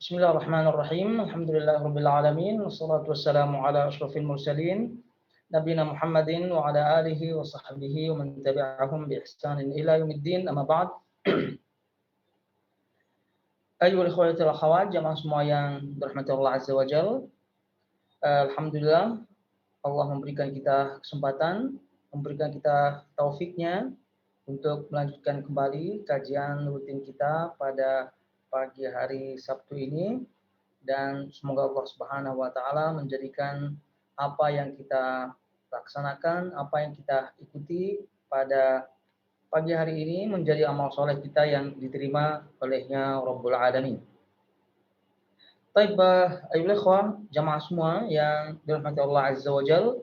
Bismillahirrahmanirrahim. Alhamdulillahirabbil alamin wassalatu wassalamu ala asyrofil mursalin nabiyina Muhammadin wa ala alihi wa sahbihi wa man tabi'ahum bi ihsanin ila yaumiddin. Amma ba'd. Ayyuhal ikhwati wal akhwat, jamaah semua yang dirahmati Allah Azza wa Jalla. Alhamdulillah Allah memberikan kita kesempatan, memberikan kita taufiknya untuk melanjutkan kembali kajian rutin kita pada pagi hari Sabtu ini, dan semoga Allah Subhanahu wa taala menjadikan apa yang kita laksanakan, apa yang kita ikuti pada pagi hari ini menjadi amal soleh kita yang diterima olehnya Rabbul Alamin. Baik, ayolah ikhwah, jamaah semua yang dirahmati Allah Azza wa Jalla.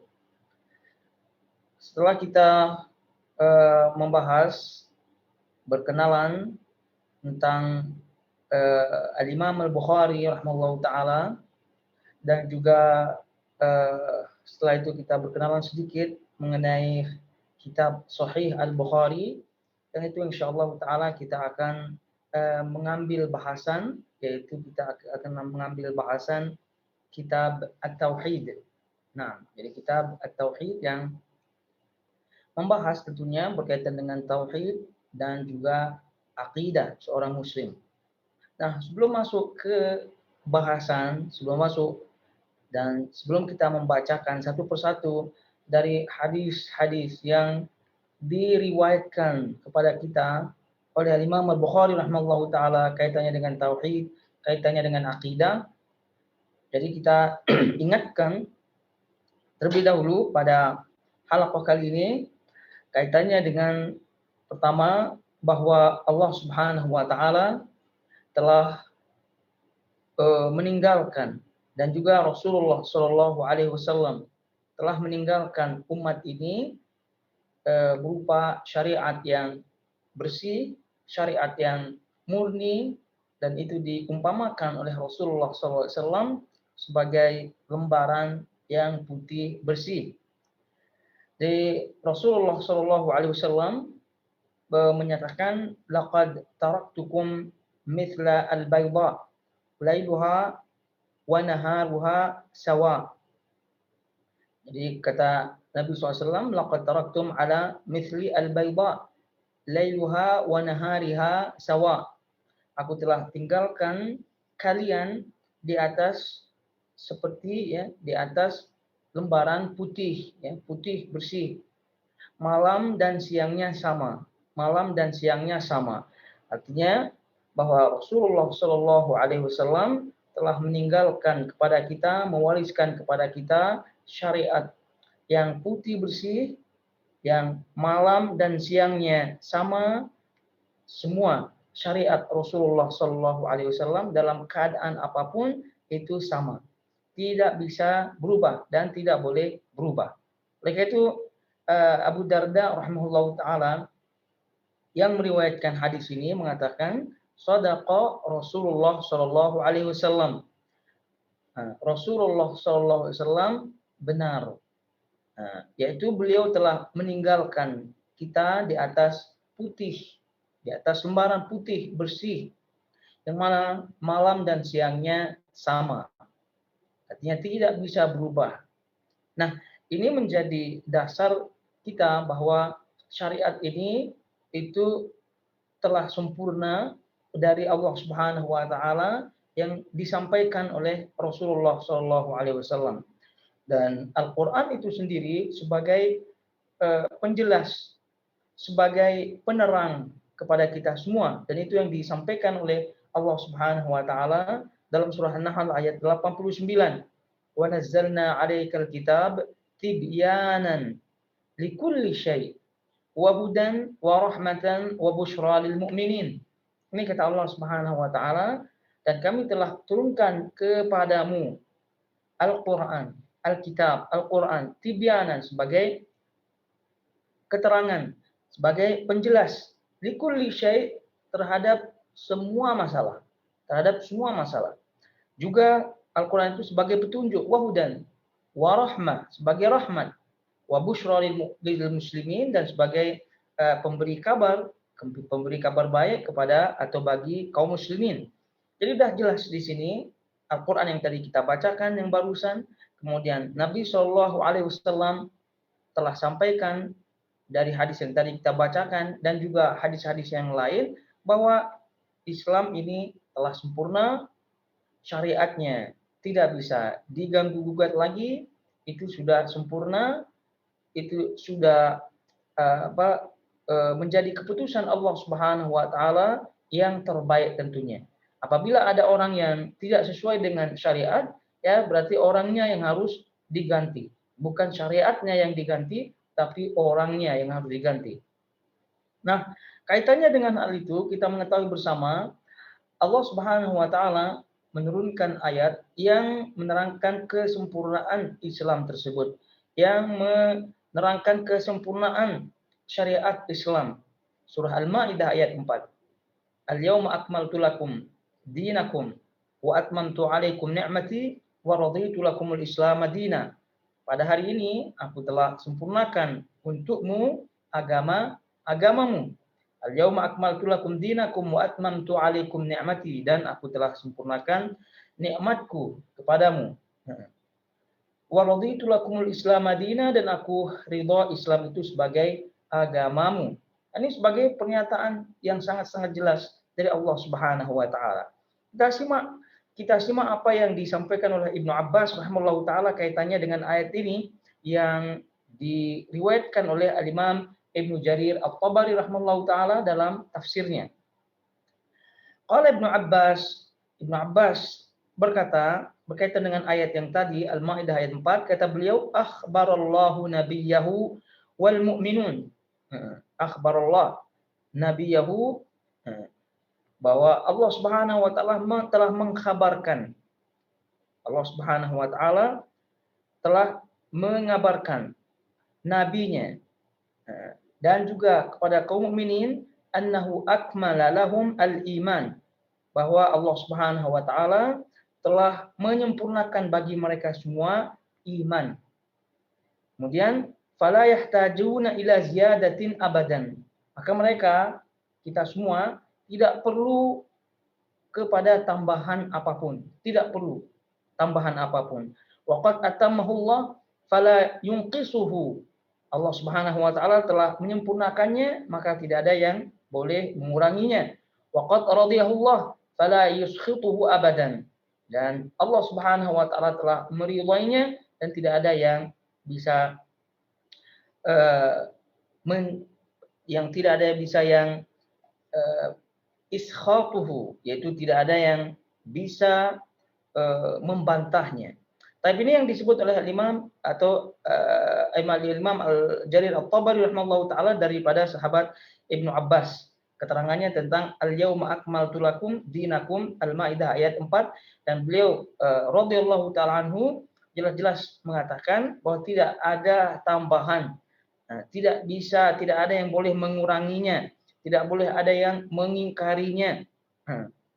Setelah kita membahas berkenalan tentang Al-Imam Al-Bukhari rahimahullahu ta'ala, dan juga setelah itu kita berkenalan sedikit mengenai kitab Sahih Al-Bukhari, dan itu insyaallah ta'ala kita akan mengambil bahasan, yaitu kita akan mengambil bahasan kitab At-Tauhid. Nah, jadi kitab At-Tauhid yang membahas tentunya berkaitan dengan tauhid dan juga akidah seorang muslim. Nah, sebelum masuk ke bahasan, sebelum kita membacakan satu persatu dari hadis-hadis yang diriwayatkan kepada kita oleh Imam Al-Bukhari rahimahullahu taala kaitannya dengan tauhid, kaitannya dengan akidah. Jadi kita ingatkan terlebih dahulu pada halaqah kali ini kaitannya dengan pertama bahwa Allah Subhanahu wa taala telah meninggalkan, dan juga Rasulullah Shallallahu Alaihi Wasallam telah meninggalkan umat ini berupa syariat yang bersih, syariat yang murni, dan itu diumpamakan oleh Rasulullah Shallallahu Alaihi Wasallam sebagai lembaran yang putih bersih. Di Rasulullah Shallallahu Alaihi Wasallam menyatakan, laqad taraktukum mithla al-bayda lailuha wa naharuha sawa. Jadi kata Nabi SAW, laqad taraktum ala mithli al-bayda lailuha wa nahariha sawa. Aku telah tinggalkan kalian di atas di atas lembaran putih, putih bersih. Malam dan siangnya sama. Artinya bahwa Rasulullah Shallallahu Alaihi Wasallam telah meninggalkan kepada kita, mewariskan kepada kita syariat yang putih bersih, yang malam dan siangnya sama. Semua syariat Rasulullah Shallallahu Alaihi Wasallam dalam keadaan apapun itu sama, tidak bisa berubah dan tidak boleh berubah. Oleh karena itu Abu Darda rahimahullahu taala yang meriwayatkan hadis ini mengatakan, shadaqa Rasulullah Shallallahu Alaihi Wasallam. Rasulullah Shallallahu Alaihi Wasallam benar, yaitu beliau telah meninggalkan kita di atas putih, di atas lembaran putih bersih, yang mana malam dan siangnya sama, artinya tidak bisa berubah. Nah, ini menjadi dasar kita bahwa syariat ini itu telah sempurna dari Allah Subhanahu wa taala yang disampaikan oleh Rasulullah Shallallahu Alaihi Wasallam, dan Al-Qur'an itu sendiri sebagai penjelas, sebagai penerang kepada kita semua, dan itu yang disampaikan oleh Allah Subhanahu wa taala dalam surah An-Nahl ayat 89. Wa nazzalna 'alaikal kitab tibyanan likulli syai' wa hudan wa rahmatan wa busyra lil mu'minin. Ini kata Allah Subhanahu wa taala, dan kami telah turunkan kepadamu Al-Qur'an, Alkitab, Al-Qur'an, tibyanan sebagai keterangan, sebagai penjelas, likulli syai' terhadap semua masalah, Juga Al-Qur'an itu sebagai petunjuk, wa hudan wa rahmah sebagai rahmat, wa busyra lil muslimin, dan sebagai pemberi kabar baik kepada atau bagi kaum muslimin. Jadi sudah jelas di sini Al-Quran yang tadi kita bacakan yang barusan, kemudian Nabi Shallallahu Alaihi Wasallam telah sampaikan dari hadis yang tadi kita bacakan dan juga hadis-hadis yang lain bahwa Islam ini telah sempurna, syariatnya tidak bisa diganggu gugat lagi, itu sudah sempurna, itu sudah menjadi keputusan Allah Subhanahu wa taala yang terbaik tentunya. Apabila ada orang yang tidak sesuai dengan syariat, ya berarti orangnya yang harus diganti. Bukan syariatnya yang diganti, tapi orangnya yang harus diganti. Nah, kaitannya dengan hal itu kita mengetahui bersama Allah Subhanahu wa taala menurunkan ayat yang menerangkan kesempurnaan Islam tersebut, yang menerangkan kesempurnaan syariat Islam. Surah Al-Maidah ayat 4. Al-yauma akmaltu lakum dinakum wa atmamtu alaikum ni'mati wa raditu lakumul Islam madina. Pada hari ini aku telah sempurnakan untukmu agamamu. Al-yauma akmaltu lakum dinakum wa atmamtu alaikum ni'mati, dan aku telah sempurnakan nikmatku kepadamu. Wa raditu lakumul Islam madina, dan aku ridha Islam itu sebagai agamamu. Ini sebagai pernyataan yang sangat-sangat jelas dari Allah Subhanahu wa taala. Kita simak apa yang disampaikan oleh Ibnu Abbas rahimahullahu taala kaitannya dengan ayat ini yang diriwayatkan oleh Al-Imam Ibnu Jarir At-Tabari rahimahullahu taala dalam tafsirnya. Qala Ibnu Abbas berkata berkaitan dengan ayat yang tadi Al-Maidah ayat 4, kata beliau, akhbarallahu nabiyahu wal mu'minun. Akhbarallah nabiyahu, bahwa Allah Subhanahu wa taala telah mengkhabarkan, Allah Subhanahu wa taala telah mengabarkan nabinya dan juga kepada kaum mukminin annahu akmala lahum al-iman, bahwa Allah Subhanahu wa taala telah menyempurnakan bagi mereka semua iman. Kemudian fala yahtajuna ila ziyadatin abadan, maka mereka, kita semua, tidak perlu kepada tambahan apapun, tidak perlu tambahan apapun. Waqad atammahullah fala yunqisuhu, Allah Subhanahu wa taala telah menyempurnakannya, maka tidak ada yang boleh menguranginya. Waqad radiyahullah fala yuskhituhu abadan, dan Allah Subhanahu wa taala telah meridainya dan tidak ada yang bisa iskhatuhu, yaitu tidak ada yang bisa membantahnya. Tapi ini yang disebut oleh Imam Imam Al-Jarir At-Tabari rahimahullahu taala daripada sahabat Ibnu Abbas. Keterangannya tentang al-yauma akmaltu lakum dinakum, Al-Maidah ayat 4, dan beliau radhiyallahu taala anhu jelas-jelas mengatakan bahwa tidak ada tambahan, tidak ada yang boleh menguranginya, tidak boleh ada yang mengingkarinya.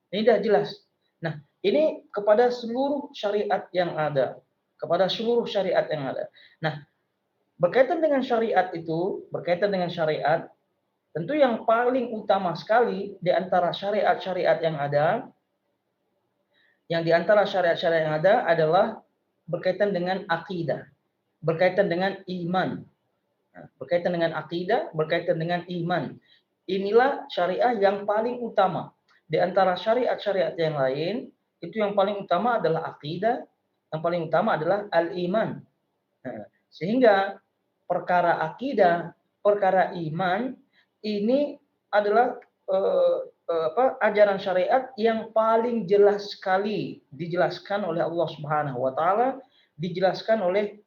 Ini sudah jelas. Nah, ini kepada seluruh syariat yang ada. Kepada seluruh syariat yang ada. Nah, berkaitan dengan syariat, tentu yang paling utama sekali di antara syariat-syariat yang ada, adalah berkaitan dengan akidah, berkaitan dengan iman. Berkaitan dengan akidah, berkaitan dengan iman. Inilah syariah yang paling utama. Di antara syariat-syariat yang lain, itu yang paling utama adalah akidah, yang paling utama adalah al-iman. Sehingga perkara akidah, perkara iman, ini adalah ajaran syariat yang paling jelas sekali dijelaskan oleh Allah Subhanahu wa taala, dijelaskan oleh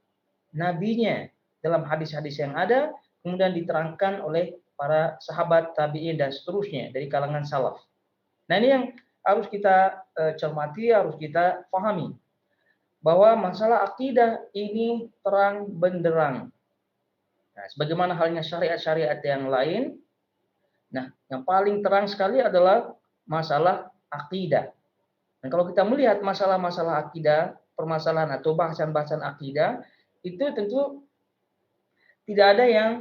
nabinya dalam hadis-hadis yang ada, kemudian diterangkan oleh para sahabat, tabi'in, dan seterusnya dari kalangan salaf. Nah, ini yang harus kita cermati, harus kita pahami, bahwa masalah akidah ini terang benderang. Nah, sebagaimana halnya syariat-syariat yang lain, nah, yang paling terang sekali adalah masalah akidah. Dan kalau kita melihat masalah-masalah akidah, permasalahan atau bahasan-bahasan akidah, itu tentu tidak ada yang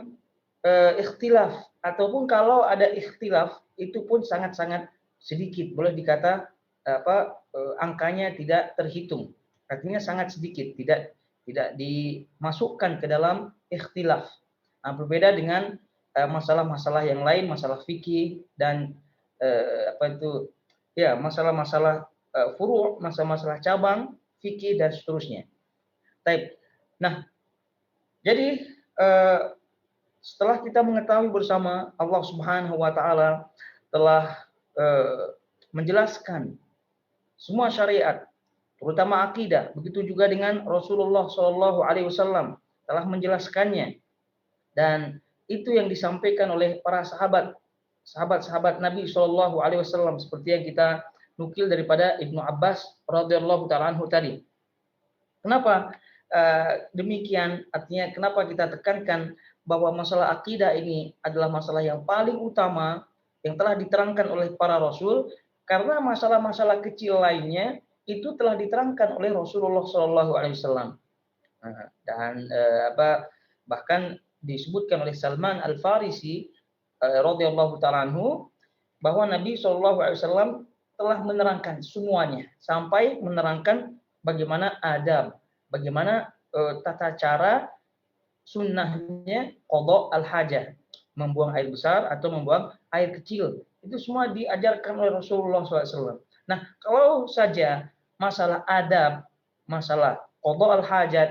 ikhtilaf, ataupun kalau ada ikhtilaf itu pun sangat-sangat sedikit, boleh dikata angkanya tidak terhitung. Artinya sangat sedikit, tidak dimasukkan ke dalam ikhtilaf. Nah, berbeda dengan masalah-masalah yang lain, masalah fikih dan masalah-masalah furu', masalah-masalah cabang fikih dan seterusnya. Baik. Nah, jadi setelah kita mengetahui bersama Allah Subhanahu wa taala telah menjelaskan semua syariat, terutama akidah, begitu juga dengan Rasulullah Shallallahu alaihi wasallam telah menjelaskannya, dan itu yang disampaikan oleh para sahabat Nabi Shallallahu alaihi wasallam, seperti yang kita nukil daripada Ibnu Abbas radhiyallahu taala anhu tadi. Kenapa demikian? Artinya kenapa kita tekankan bahwa masalah akidah ini adalah masalah yang paling utama yang telah diterangkan oleh para rasul, karena masalah-masalah kecil lainnya itu telah diterangkan oleh Rasulullah Shallallahu alaihi wasallam. Dan bahkan disebutkan oleh Salman Al-Farisi radhiyallahu taala anhu bahwa Nabi Shallallahu alaihi wasallam telah menerangkan semuanya, sampai menerangkan bagaimana adab, bagaimana tata cara sunnahnya qada al-hajah, membuang air besar atau membuang air kecil. Itu semua diajarkan oleh Rasulullah SAW. Nah, kalau saja masalah adab, masalah qada al-hajat,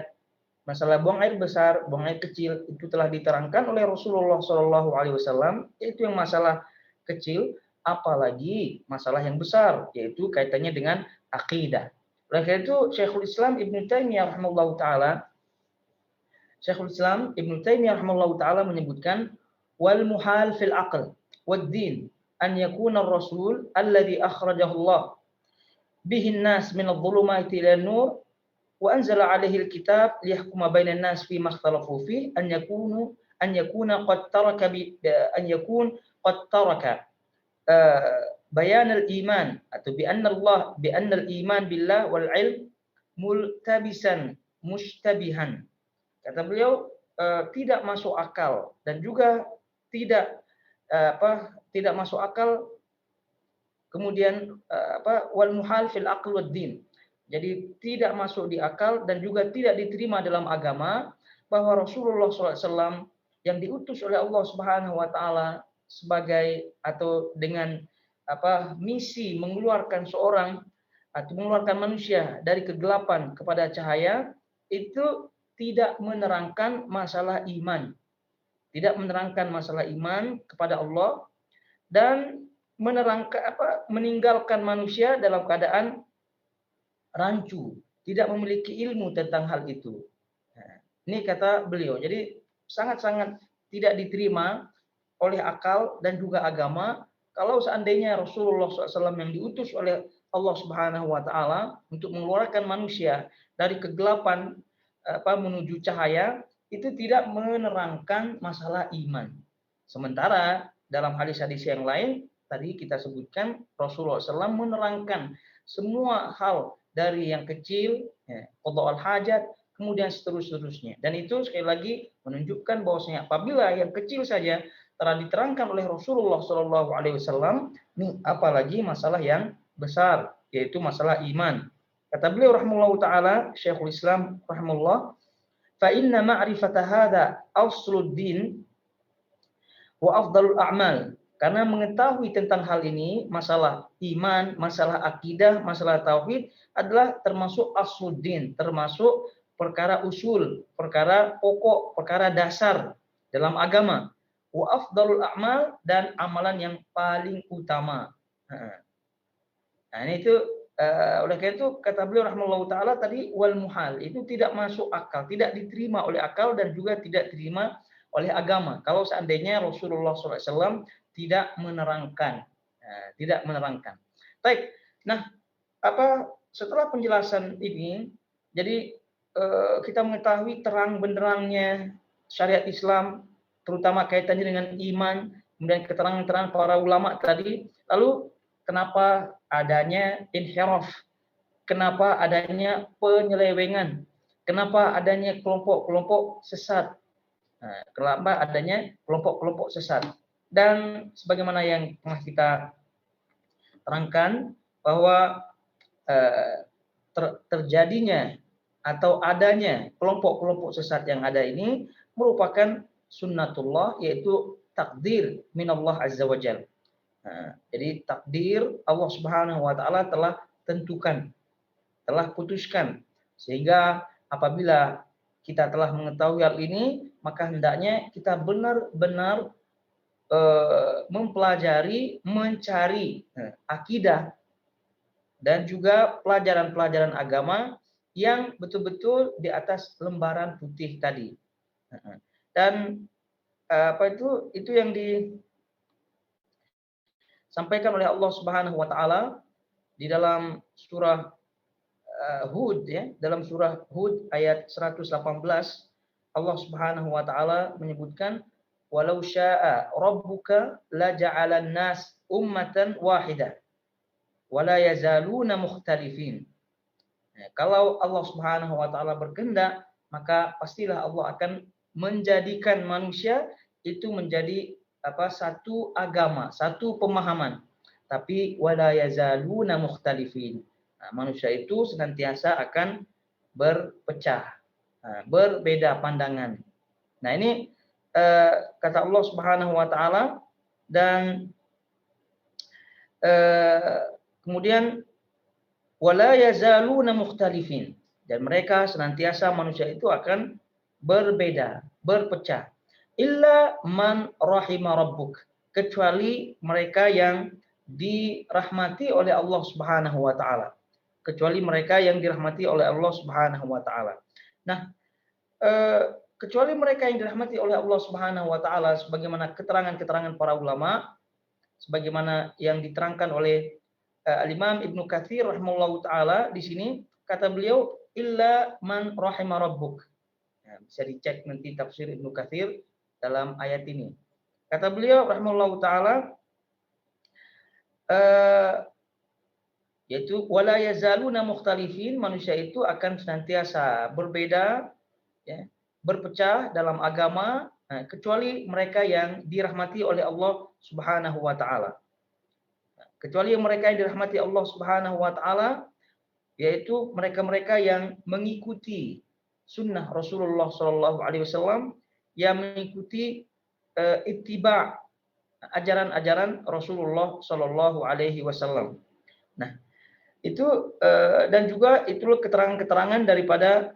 masalah buang air besar, buang air kecil itu telah diterangkan oleh Rasulullah SAW, yaitu yang masalah kecil, apalagi masalah yang besar, yaitu kaitannya dengan akidah. Oleh karena itu Syekhul Islam Ibnu Taimiyah rahimahullahu taala menyebutkan wal muhal fil aql wad din an yakuna ar-rasul alladhi akhrajahu Allah bihi an-nas min adh-dhulumati ila an-nur wa anzala 'alaihi al-kitab liyahkuma bainan nas fi ma ikhtalafu fihi an yakuna qad taraka bayan al-iman, atau bi anna al-iman billah wal ilm multabisan mushtabihan. Kata beliau, tidak masuk akal dan juga tidak masuk akal, kemudian wal muhal fil aql wad din. Jadi tidak masuk di akal dan juga tidak diterima dalam agama bahwa Rasulullah SAW yang diutus oleh Allah Subhanahu wa taala sebagai atau dengan misi mengeluarkan seorang atau mengeluarkan manusia dari kegelapan kepada cahaya, itu tidak menerangkan masalah iman. Tidak menerangkan masalah iman kepada Allah dan meninggalkan manusia dalam keadaan rancu, tidak memiliki ilmu tentang hal itu. Nah, ini kata beliau. Jadi sangat-sangat tidak diterima oleh akal dan juga agama kalau seandainya Rasulullah SAW yang diutus oleh Allah Subhanahu wa taala untuk mengeluarkan manusia dari kegelapan menuju cahaya, itu tidak menerangkan masalah iman. Sementara dalam hadis-hadis yang lain tadi kita sebutkan Rasulullah SAW menerangkan semua hal dari yang kecil, qada al-hajat, kemudian seterusnya. Dan itu sekali lagi menunjukkan bahwasanya apabila yang kecil saja telah diterangkan oleh Rasulullah Shallallahu alaihi wasallam, ini apalagi masalah yang besar, yaitu masalah iman. Kata beliau rahimahullahu taala, Syekhul Islam rahimahullah, fa inna ma'rifata hadza asluddin wa afdalul a'mal. Karena mengetahui tentang hal ini, masalah iman, masalah akidah, masalah tauhid adalah termasuk asluddin, termasuk perkara usul, perkara pokok, perkara dasar dalam agama. Wa afdalul a'mal, dan amalan yang paling utama. Nah, ini itu oleh karena itu kata beliau rahimahullahu taala tadi wal muhal itu tidak masuk akal, tidak diterima oleh akal dan juga tidak diterima oleh agama kalau seandainya Rasulullah SAW tidak menerangkan. Baik. Nah, setelah penjelasan ini, jadi kita mengetahui terang benderangnya syariat Islam, terutama kaitannya dengan iman, kemudian keterangan-keterangan para ulama tadi. Lalu kenapa adanya inhiraf? Kenapa adanya penyelewengan? Kenapa adanya kelompok-kelompok sesat? Kenapa adanya kelompok-kelompok sesat? Dan sebagaimana yang telah kita terangkan bahwa terjadinya atau adanya kelompok-kelompok sesat yang ada ini merupakan sunnatullah, yaitu takdir minallah azza wajal. Jadi takdir Allah Subhanahu wa taala telah tentukan, telah putuskan, sehingga apabila kita telah mengetahui hal ini, maka hendaknya kita benar-benar mempelajari, mencari akidah dan juga pelajaran-pelajaran agama yang betul-betul di atas lembaran putih tadi. Dan itu yang disampaikan oleh Allah Subhanahu wa taala di dalam surah Hud, ya, dalam surah Hud ayat 118, Allah Subhanahu wa taala menyebutkan, walau syaa rabbuka la ja'alan nas ummatan wahidah wala yazaluna mukhtalifin. Kalau Allah Subhanahu wa taala berkehendak, maka pastilah Allah akan menjadikan manusia itu menjadi satu agama, satu pemahaman. Tapi wala yazaluna mukhtalifin. Manusia itu senantiasa akan berpecah, berbeda pandangan. Nah, ini kata Allah Subhanahu wa taala, dan kemudian wala yazaluna mukhtalifin, dan mereka senantiasa manusia itu akan berbeda, berpecah. Illa man rahima rabbuk, kecuali mereka yang dirahmati oleh Allah Subhanahu wa taala. Kecuali mereka yang dirahmati oleh Allah Subhanahu wa taala. Nah, kecuali mereka yang dirahmati oleh Allah Subhanahu wa taala, sebagaimana keterangan-keterangan para ulama, sebagaimana yang diterangkan oleh Al-Imam Ibnu Katsir rahimahullahu taala di sini, kata beliau illa man rahima rabbuk. Bisa dicek nanti tafsir Ibnu Katsir dalam ayat ini. Kata beliau rahimahullahu taala, yaitu wala yazaluna mukhtalifin, manusia itu akan senantiasa berbeda, ya, berpecah dalam agama, kecuali mereka yang dirahmati oleh Allah Subhanahu wa taala. Kecuali mereka yang dirahmati Allah Subhanahu wa taala, yaitu mereka-mereka yang mengikuti sunnah Rasulullah sallallahu alaihi wasallam, yang mengikuti ittiba ajaran-ajaran Rasulullah sallallahu alaihi wasallam. Nah, itu dan juga itu keterangan-keterangan daripada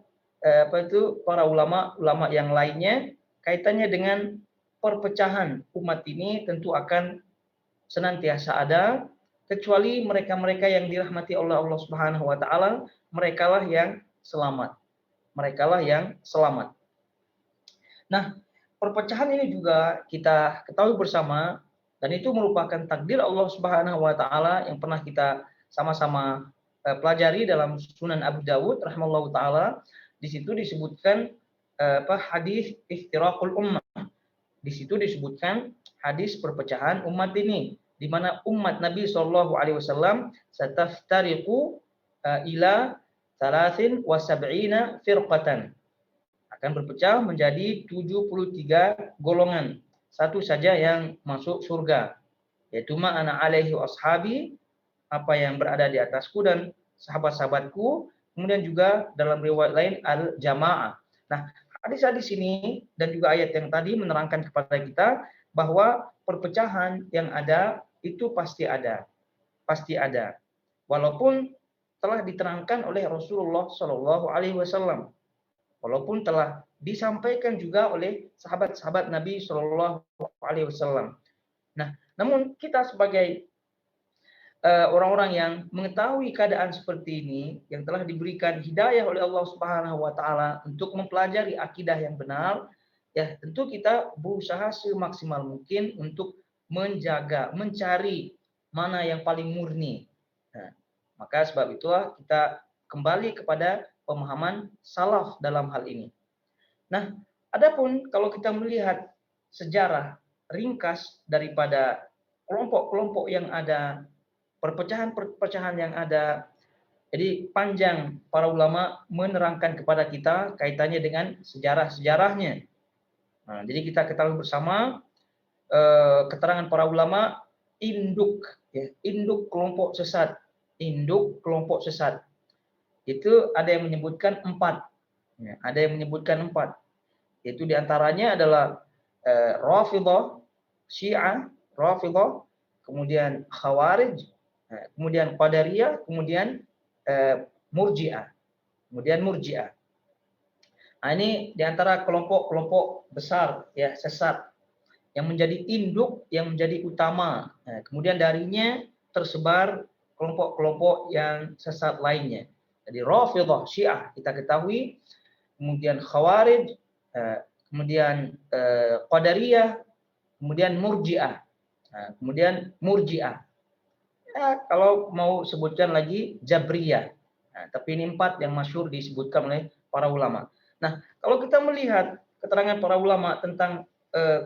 para ulama yang lainnya kaitannya dengan perpecahan umat ini tentu akan senantiasa ada, kecuali mereka-mereka yang dirahmati oleh Allah Subhanahu wa taala, merekalah yang selamat. Merekalah yang selamat. Nah, perpecahan ini juga kita ketahui bersama, dan itu merupakan takdir Allah Subhanahu wa taala yang pernah kita sama-sama pelajari dalam Sunan Abu Dawud rahimahullahu taala. Di situ disebutkan hadis iftiraqul ummah. Di situ disebutkan hadis perpecahan umat ini, di mana umat Nabi sallallahu alaihi wasallam sataftariqu ila 73 firqatan, akan berpecah menjadi 73 golongan. Satu saja yang masuk surga, yaitu ma ana alaihi washabi, apa yang berada di atasku dan sahabat-sahabatku. Kemudian juga dalam riwayat lain al-jamaah. Nah, hadis-hadis ini dan juga ayat yang tadi menerangkan kepada kita bahwa perpecahan yang ada itu pasti ada. Pasti ada. Walaupun telah diterangkan oleh Rasulullah Shallallahu alaihi wasallam. Walaupun telah disampaikan juga oleh sahabat-sahabat Nabi Shallallahu alaihi wasallam. Nah, namun kita sebagai orang-orang yang mengetahui keadaan seperti ini, yang telah diberikan hidayah oleh Allah Subhanahu wa taala untuk mempelajari akidah yang benar, ya tentu kita berusaha semaksimal mungkin untuk menjaga, mencari mana yang paling murni. Nah, maka sebab itulah kita kembali kepada pemahaman salaf dalam hal ini. Nah, adapun kalau kita melihat sejarah ringkas daripada kelompok-kelompok yang ada, perpecahan-perpecahan yang ada, jadi panjang para ulama menerangkan kepada kita kaitannya dengan sejarah-sejarahnya. Nah, jadi kita ketahui bersama keterangan para ulama induk kelompok sesat induk kelompok sesat. Itu ada yang menyebutkan 4. Ya, ada yang menyebutkan 4. Itu diantaranya adalah Rafidhah, Syiah, Rafidhah, kemudian Khawarij, kemudian Qadariyah, kemudian Murji'ah. Nah, ini diantara kelompok-kelompok besar ya sesat yang menjadi induk, yang menjadi utama. Nah, kemudian darinya tersebar kelompok-kelompok yang sesat lainnya. Jadi Rafidhah, Syiah kita ketahui, kemudian Khawarij, kemudian Qadariyah, kemudian Murji'ah. Nah, kemudian Murji'ah. Ya, kalau mau sebutkan lagi Jabriyah. Nah, tapi ini 4 yang masyhur disebutkan oleh para ulama. Nah, kalau kita melihat keterangan para ulama tentang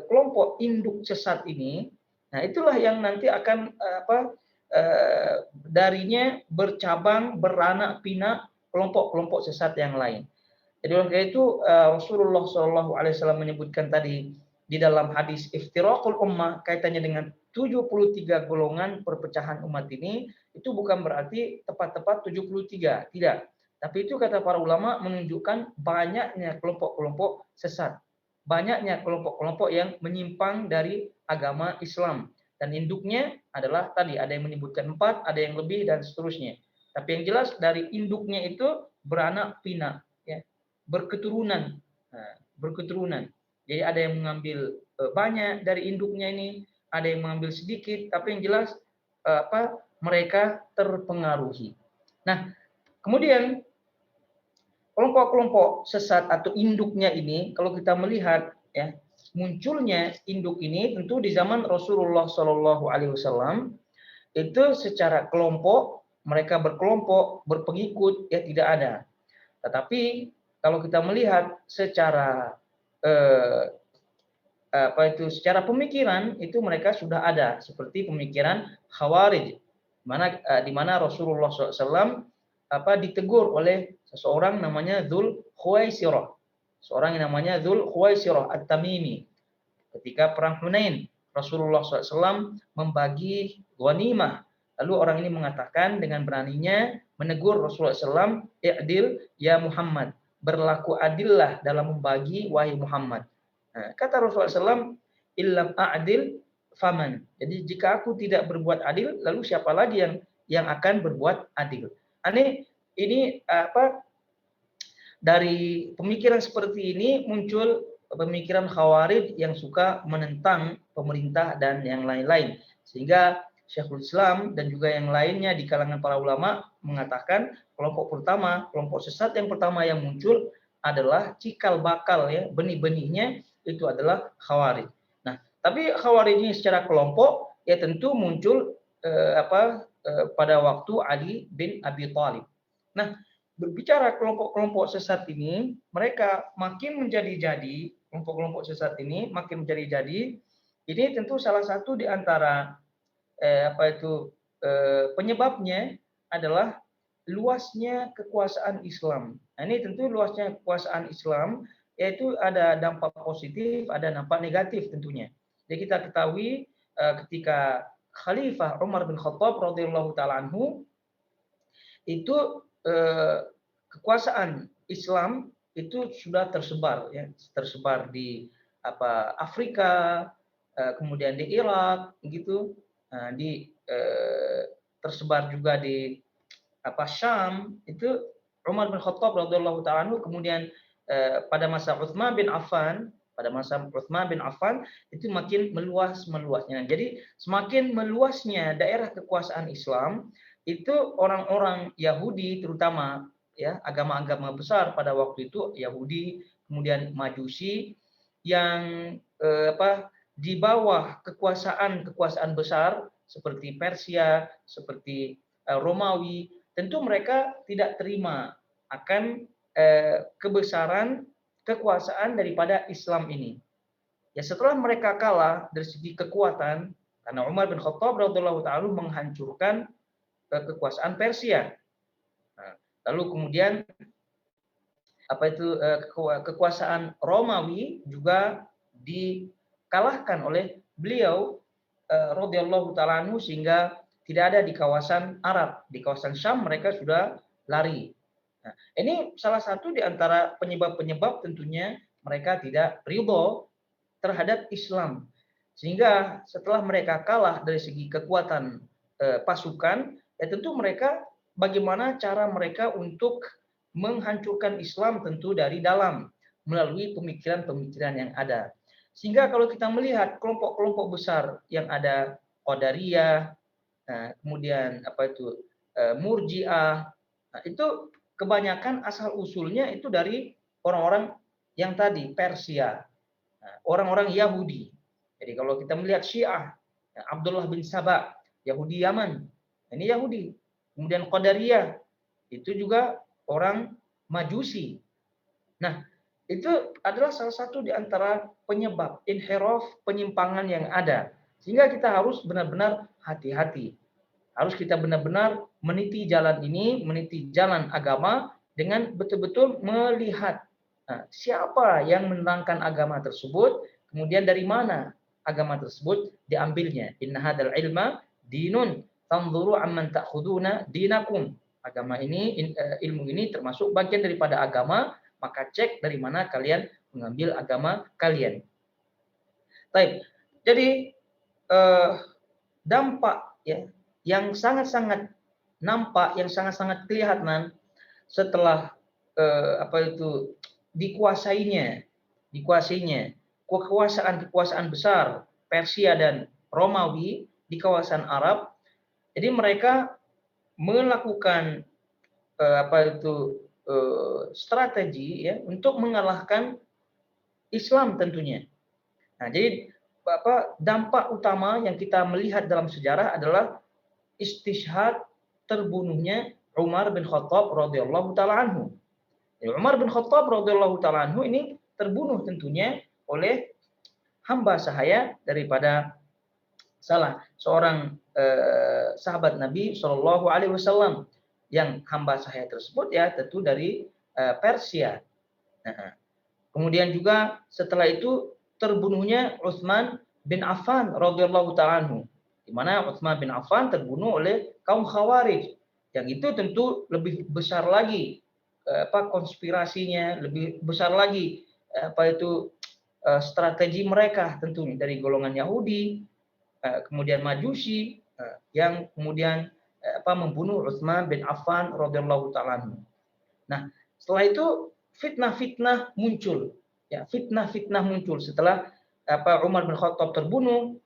kelompok induk sesat ini, nah itulah yang nanti akan darinya bercabang, beranak pinak kelompok-kelompok sesat yang lain. Jadi oleh karena itu Rasulullah SAW menyebutkan tadi di dalam hadis iftiraqul ummah kaitannya dengan 73 golongan perpecahan umat ini, itu bukan berarti tepat-tepat 73, tidak. Tapi itu kata para ulama menunjukkan banyaknya kelompok-kelompok sesat. Banyaknya kelompok-kelompok yang menyimpang dari agama Islam. Dan induknya adalah tadi ada yang menyebutkan 4, ada yang lebih dan seterusnya. Tapi yang jelas dari induknya itu beranak pinak, ya, berketurunan. Nah, berketurunan. Jadi ada yang mengambil banyak dari induknya ini, ada yang mengambil sedikit, tapi yang jelas mereka terpengaruhi. Nah, kemudian kelompok-kelompok sesat atau induknya ini, kalau kita melihat ya munculnya induk ini tentu di zaman Rasulullah Shallallahu Alaihi Wasallam itu secara kelompok mereka berkelompok berpengikut ya tidak ada. Tetapi kalau kita melihat secara secara pemikiran itu mereka sudah ada seperti pemikiran Khawarij, di mana Rasulullah SAW ditegur oleh seseorang namanya Dzul Khuwaisirah, seorang yang namanya Dzul Khuwaisirah At-Tamimi. Ketika perang Hunain, Rasulullah SAW membagi ghanimah. Lalu orang ini mengatakan dengan beraninya menegur Rasulullah SAW, "I'dil ya Muhammad." Berlaku adillah dalam membagi wahai Muhammad. Nah, kata Rasulullah SAW, "Illam a'dil faman." Jadi jika aku tidak berbuat adil, lalu siapa lagi yang akan berbuat adil? Ini dari pemikiran seperti ini muncul pemikiran Khawarij yang suka menentang pemerintah dan yang lain-lain. Sehingga Syekhul Islam dan juga yang lainnya di kalangan para ulama mengatakan kelompok sesat yang pertama yang muncul adalah cikal bakal ya, benih-benihnya itu adalah Khawarij. Nah, tapi Khawarij ini secara kelompok ya tentu muncul pada waktu Ali bin Abi Thalib. Nah, berbicara kelompok-kelompok sesat ini, mereka makin menjadi-jadi, kelompok-kelompok sesat ini makin menjadi-jadi. Ini tentu salah satu di antara penyebabnya adalah luasnya kekuasaan Islam. Nah, ini tentu luasnya kekuasaan Islam yaitu ada dampak positif, ada dampak negatif tentunya. Jadi kita ketahui ketika Khalifah Umar bin Khattab radhiyallahu taala anhu itu kekuasaan Islam itu sudah tersebar tersebar di Afrika, kemudian di Irak gitu, tersebar juga di Syam. Itu Umar bin Khattab radhiyallahu taala anhu, kemudian pada masa Utsman bin Affan itu makin meluasnya. Jadi semakin meluasnya daerah kekuasaan Islam, itu orang-orang Yahudi terutama ya, agama-agama besar pada waktu itu Yahudi, kemudian Majusi yang di bawah kekuasaan besar seperti Persia, seperti Romawi, tentu mereka tidak terima akan kebesaran kekuasaan daripada Islam ini. Ya setelah mereka kalah dari segi kekuatan, karena Umar bin Khattab radhiyallahu ta'ala menghancurkan kekuasaan Persia. Nah, lalu kemudian kekuasaan Romawi juga dikalahkan oleh beliau radhiyallahu ta'ala anhu sehingga tidak ada di kawasan Arab. Di kawasan Syam mereka sudah lari. Nah, ini salah satu di antara penyebab-penyebab tentunya mereka tidak ridho terhadap Islam. Sehingga setelah mereka kalah dari segi kekuatan pasukan, ya tentu mereka bagaimana cara mereka untuk menghancurkan Islam tentu dari dalam melalui pemikiran-pemikiran yang ada. Sehingga kalau kita melihat kelompok-kelompok besar yang ada Qadariyah, kemudian Murji'ah, itu kebanyakan asal usulnya itu dari orang-orang yang tadi Persia, orang-orang Yahudi. Jadi kalau kita melihat Syiah, Abdullah bin Saba, Yahudi Yaman, ini Yahudi. Kemudian Qadariyah, itu juga orang Majusi. Nah, itu adalah salah satu di antara penyebab inhiraf, penyimpangan yang ada. Sehingga kita harus benar-benar hati-hati. Harus kita benar-benar meniti jalan ini, meniti jalan agama dengan betul-betul melihat siapa yang menerangkan agama tersebut, kemudian dari mana agama tersebut diambilnya. Inna hadzal ilma dinun tanzuru amman ta'khuduna dinakum. Agama ini, ilmu ini termasuk bagian daripada agama, maka cek dari mana kalian mengambil agama kalian. Baik. Jadi dampak ya yang sangat-sangat nampak, yang sangat-sangat kelihatan setelah dikuasainya kekuasaan besar Persia dan Romawi di kawasan Arab. Jadi mereka melakukan strategi ya untuk mengalahkan Islam tentunya. Nah, jadi dampak utama yang kita melihat dalam sejarah adalah istishhad, terbunuhnya Umar bin Khattab radhiyallahu taala anhu. Umar bin Khattab radhiyallahu taala anhu ini terbunuh tentunya oleh hamba sahaya daripada salah seorang sahabat Nabi Shallallahu alaihi wasallam, yang hamba sahaya tersebut ya tentu dari Persia. Nah, kemudian juga setelah itu terbunuhnya Utsman bin Affan radhiyallahu taala anhu, di mana Utsman bin Affan terbunuh oleh kaum Khawarij, yang itu tentu lebih besar lagi konspirasinya, lebih besar lagi strategi mereka tentunya dari golongan Yahudi, kemudian Majusi, yang kemudian membunuh Utsman bin Affan radhiyallahu taala anhu. Nah, setelah itu fitnah-fitnah muncul. Ya, fitnah-fitnah muncul setelah Umar bin Khattab terbunuh,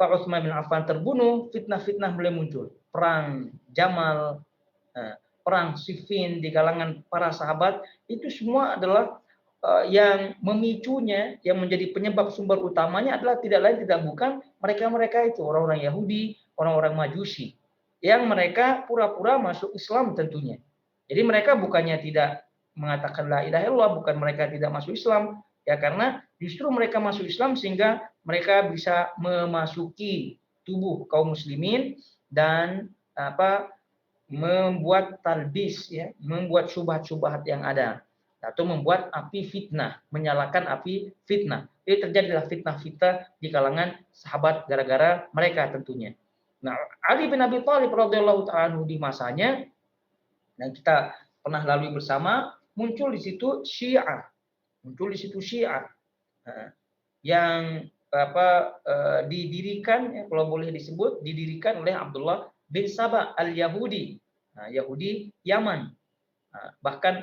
Pak Utsman bin Affan terbunuh, fitnah-fitnah mulai muncul. Perang Jamal, perang Siffin di kalangan para sahabat, itu semua adalah yang memicunya, yang menjadi penyebab sumber utamanya adalah tidak lain tidak bukan mereka-mereka itu, orang-orang Yahudi, orang-orang Majusi, yang mereka pura-pura masuk Islam tentunya. Jadi mereka bukannya tidak mengatakan la ilaha illallah, bukan mereka tidak masuk Islam, ya karena justru mereka masuk Islam sehingga mereka bisa memasuki tubuh kaum muslimin dan membuat talbis, ya, membuat syubhat-syubhat yang ada, atau membuat api fitnah, menyalakan api fitnah. Jadi terjadilah fitnah-fitnah di kalangan sahabat gara-gara mereka tentunya. Nah, Ali bin Abi Thalib radhiyallahu ta'ala di masanya, dan kita pernah lalui bersama, muncul di situ Syiah, yang didirikan, ya, kalau boleh disebut, didirikan oleh Abdullah bin Saba al-Yahudi, Yahudi Yaman. Bahkan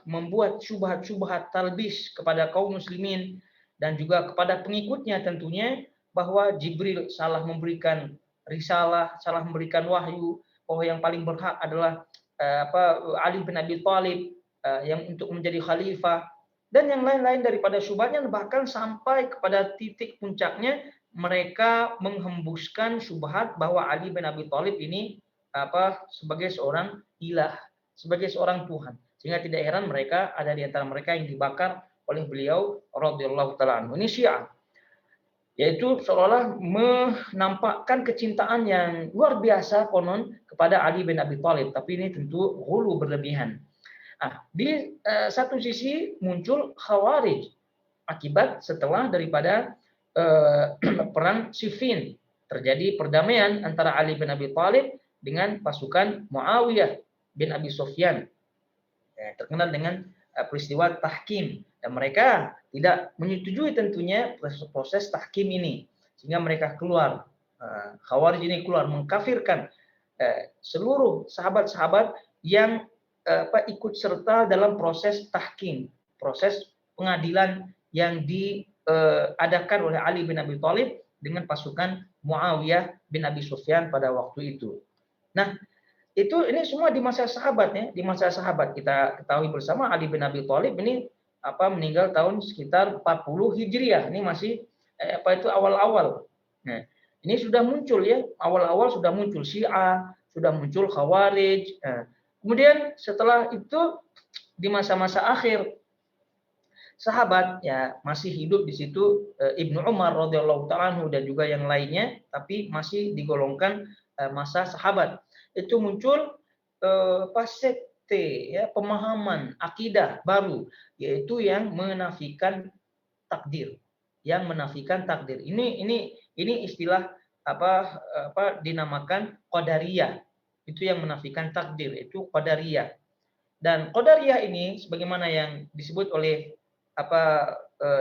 membuat syubhat-syubhat talbis kepada kaum muslimin dan juga kepada pengikutnya tentunya, bahwa Jibril salah memberikan risalah, salah memberikan wahyu, bahwa yang paling berhak adalah Ali bin Abi Thalib yang untuk menjadi khalifah, dan yang lain-lain daripada syubhatnya. Bahkan sampai kepada titik puncaknya mereka menghembuskan syubhat bahwa Ali bin Abi Thalib ini sebagai seorang ilah, sebagai seorang Tuhan, sehingga tidak heran mereka ada di antara mereka yang dibakar oleh beliau radhiyallahu taala anhu. Ini Syiah, yaitu seolah menampakkan kecintaan yang luar biasa konon kepada Ali bin Abi Thalib, tapi ini tentu ghulu, berlebihan. Di satu sisi muncul Khawarij akibat setelah daripada perang Siffin. terjadi perdamaian antara Ali bin Abi Thalib dengan pasukan Muawiyah bin Abi Sufyan, terkenal dengan peristiwa tahkim, dan mereka tidak menyetujui tentunya proses tahkim ini, sehingga mereka keluar. Khawarij ini keluar mengkafirkan seluruh sahabat-sahabat yang ikut serta dalam proses tahkim, proses pengadilan yang diadakan oleh Ali bin Abi Thalib dengan pasukan Muawiyah bin Abi Sufyan pada waktu itu. Nah, ini semua di masa sahabat ya, di masa sahabat. Kita ketahui bersama Ali bin Abi Thalib ini meninggal tahun sekitar 40 Hijriah. Ini masih awal-awal. Nah, ini sudah muncul ya, awal-awal sudah muncul Syiah, sudah muncul Khawarij. Nah, kemudian setelah itu di masa-masa akhir sahabat ya masih hidup di situ, Ibnu Umar radhiyallahu ta'ala anhu dan juga yang lainnya, tapi masih digolongkan masa sahabat. Itu muncul sekte ya, pemahaman akidah baru, yaitu yang menafikan takdir, Ini istilah dinamakan qadariyah. Itu yang menafikan takdir, itu qadariyah. Dan qadariyah ini sebagaimana yang disebut oleh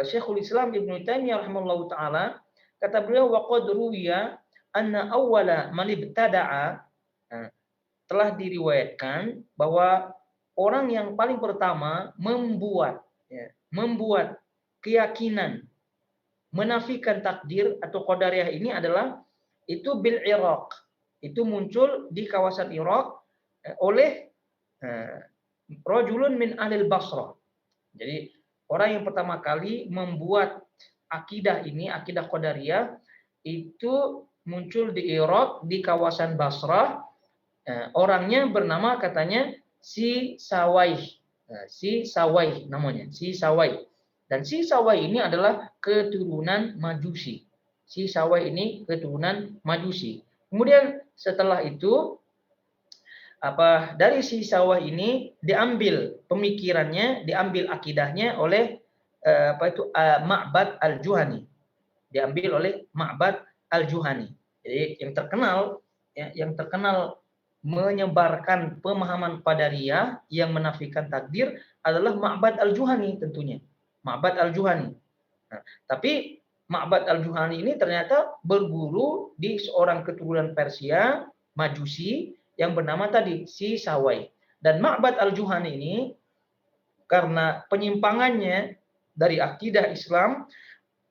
Syekhul Islam Ibnu Taimiyah rahimahullahu taala, kata beliau, wa qad ruwiya anna awwala man ibtada'a, telah diriwayatkan bahwa orang yang paling pertama membuat keyakinan menafikan takdir atau qadariyah ini adalah itu bil Iraq. Itu muncul di kawasan Irak oleh rajulun min ahlil Basrah. Jadi orang yang pertama kali membuat akidah ini, akidah qadariyah, itu muncul di Irak, di kawasan Basrah. Orangnya bernama katanya Si Sawaih. Si Sawaih namanya, Si Sawaih. Dan Si Sawaih ini adalah keturunan Majusi. Si Sawaih ini keturunan Majusi. Kemudian setelah itu dari Si Sawaih ini diambil pemikirannya, diambil akidahnya oleh Ma'bad al-Juhani. Diambil oleh Ma'bad al-Juhani. Jadi yang terkenal menyebarkan pemahaman qadariyah yang menafikan takdir adalah Ma'bad al-Juhani tentunya. Ma'bad al-Juhani. Nah, tapi Ma'bad al-Juhani ini ternyata berguru di seorang keturunan Persia, Majusi, yang bernama tadi Si Sawaih. Dan Ma'bad al-Juhani ini karena penyimpangannya dari akidah Islam,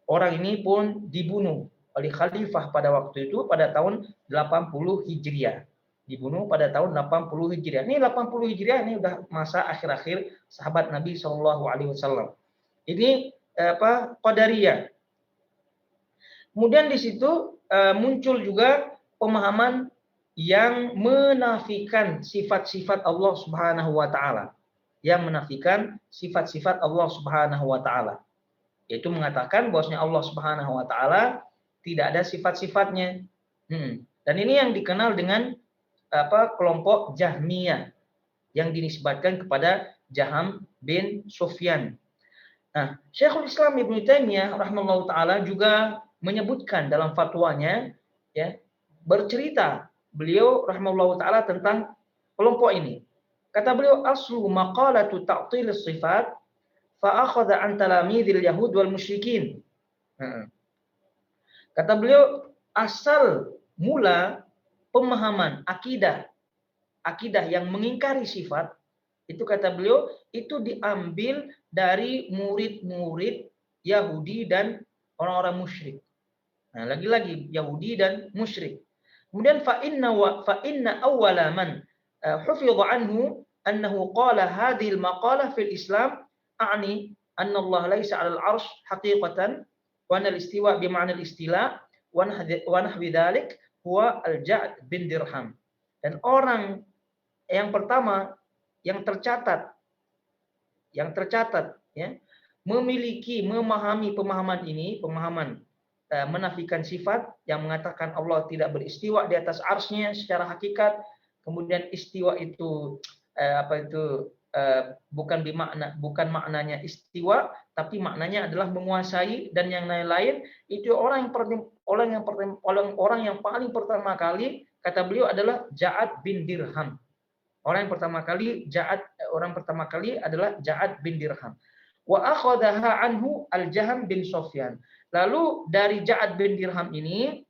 orang ini pun dibunuh oleh khalifah pada waktu itu pada tahun 80 Hijriah. Dibunuh pada tahun 80 Hijriah. Ini 80 Hijriah ini udah masa akhir-akhir sahabat Nabi SAW. Ini qadariyah. Kemudian di situ muncul juga pemahaman yang menafikan sifat-sifat Allah Subhanahu wa taala. Yang menafikan sifat-sifat Allah Subhanahu wa taala. Yaitu mengatakan bahwasanya Allah Subhanahu wa taala tidak ada sifat-sifatnya. Dan ini yang dikenal dengan kelompok Jahmiyah yang dinisbatkan kepada Jaham bin Sufyan. Nah, Syekhul Islam Ibnu Taimiyah rahimahullahu taala juga menyebutkan dalam fatwanya, ya, bercerita beliau rahimahullahu taala tentang kelompok ini. Kata beliau, aslu maqalatu ta'til as-sifat fa akhadha an talamidil yahud wal musyrikin. Kata beliau, asal mula pemahaman akidah yang mengingkari sifat, itu kata beliau itu diambil dari murid-murid Yahudi dan orang-orang musyrik. Nah, lagi-lagi Yahudi dan musyrik. Kemudian fa inna awwala man hufidha anhu annahu qala hadhihi al-maqalah fil Islam a'ni anna Allah laisa 'alal 'arsy haqiqatan wa anna al-istiwa bi ma'na al-istila wa nahwi dzalik huwa al-Ja'd bin Dirham. Dan orang yang pertama yang tercatat ya, memahami pemahaman ini, pemahaman menafikan sifat yang mengatakan Allah tidak beristiwa di atas arsy-Nya secara hakikat, kemudian istiwa itu bukan maknanya istiwa, tapi maknanya adalah menguasai, dan yang lain-lain. Itu orang yang paling pertama kali kata beliau adalah Ja'ad bin Dirham. Orang pertama kali adalah Ja'ad bin Dirham. Wa akhadhaha anhu Al-Jaham bin Sofyan. Lalu dari Ja'ad bin Dirham ini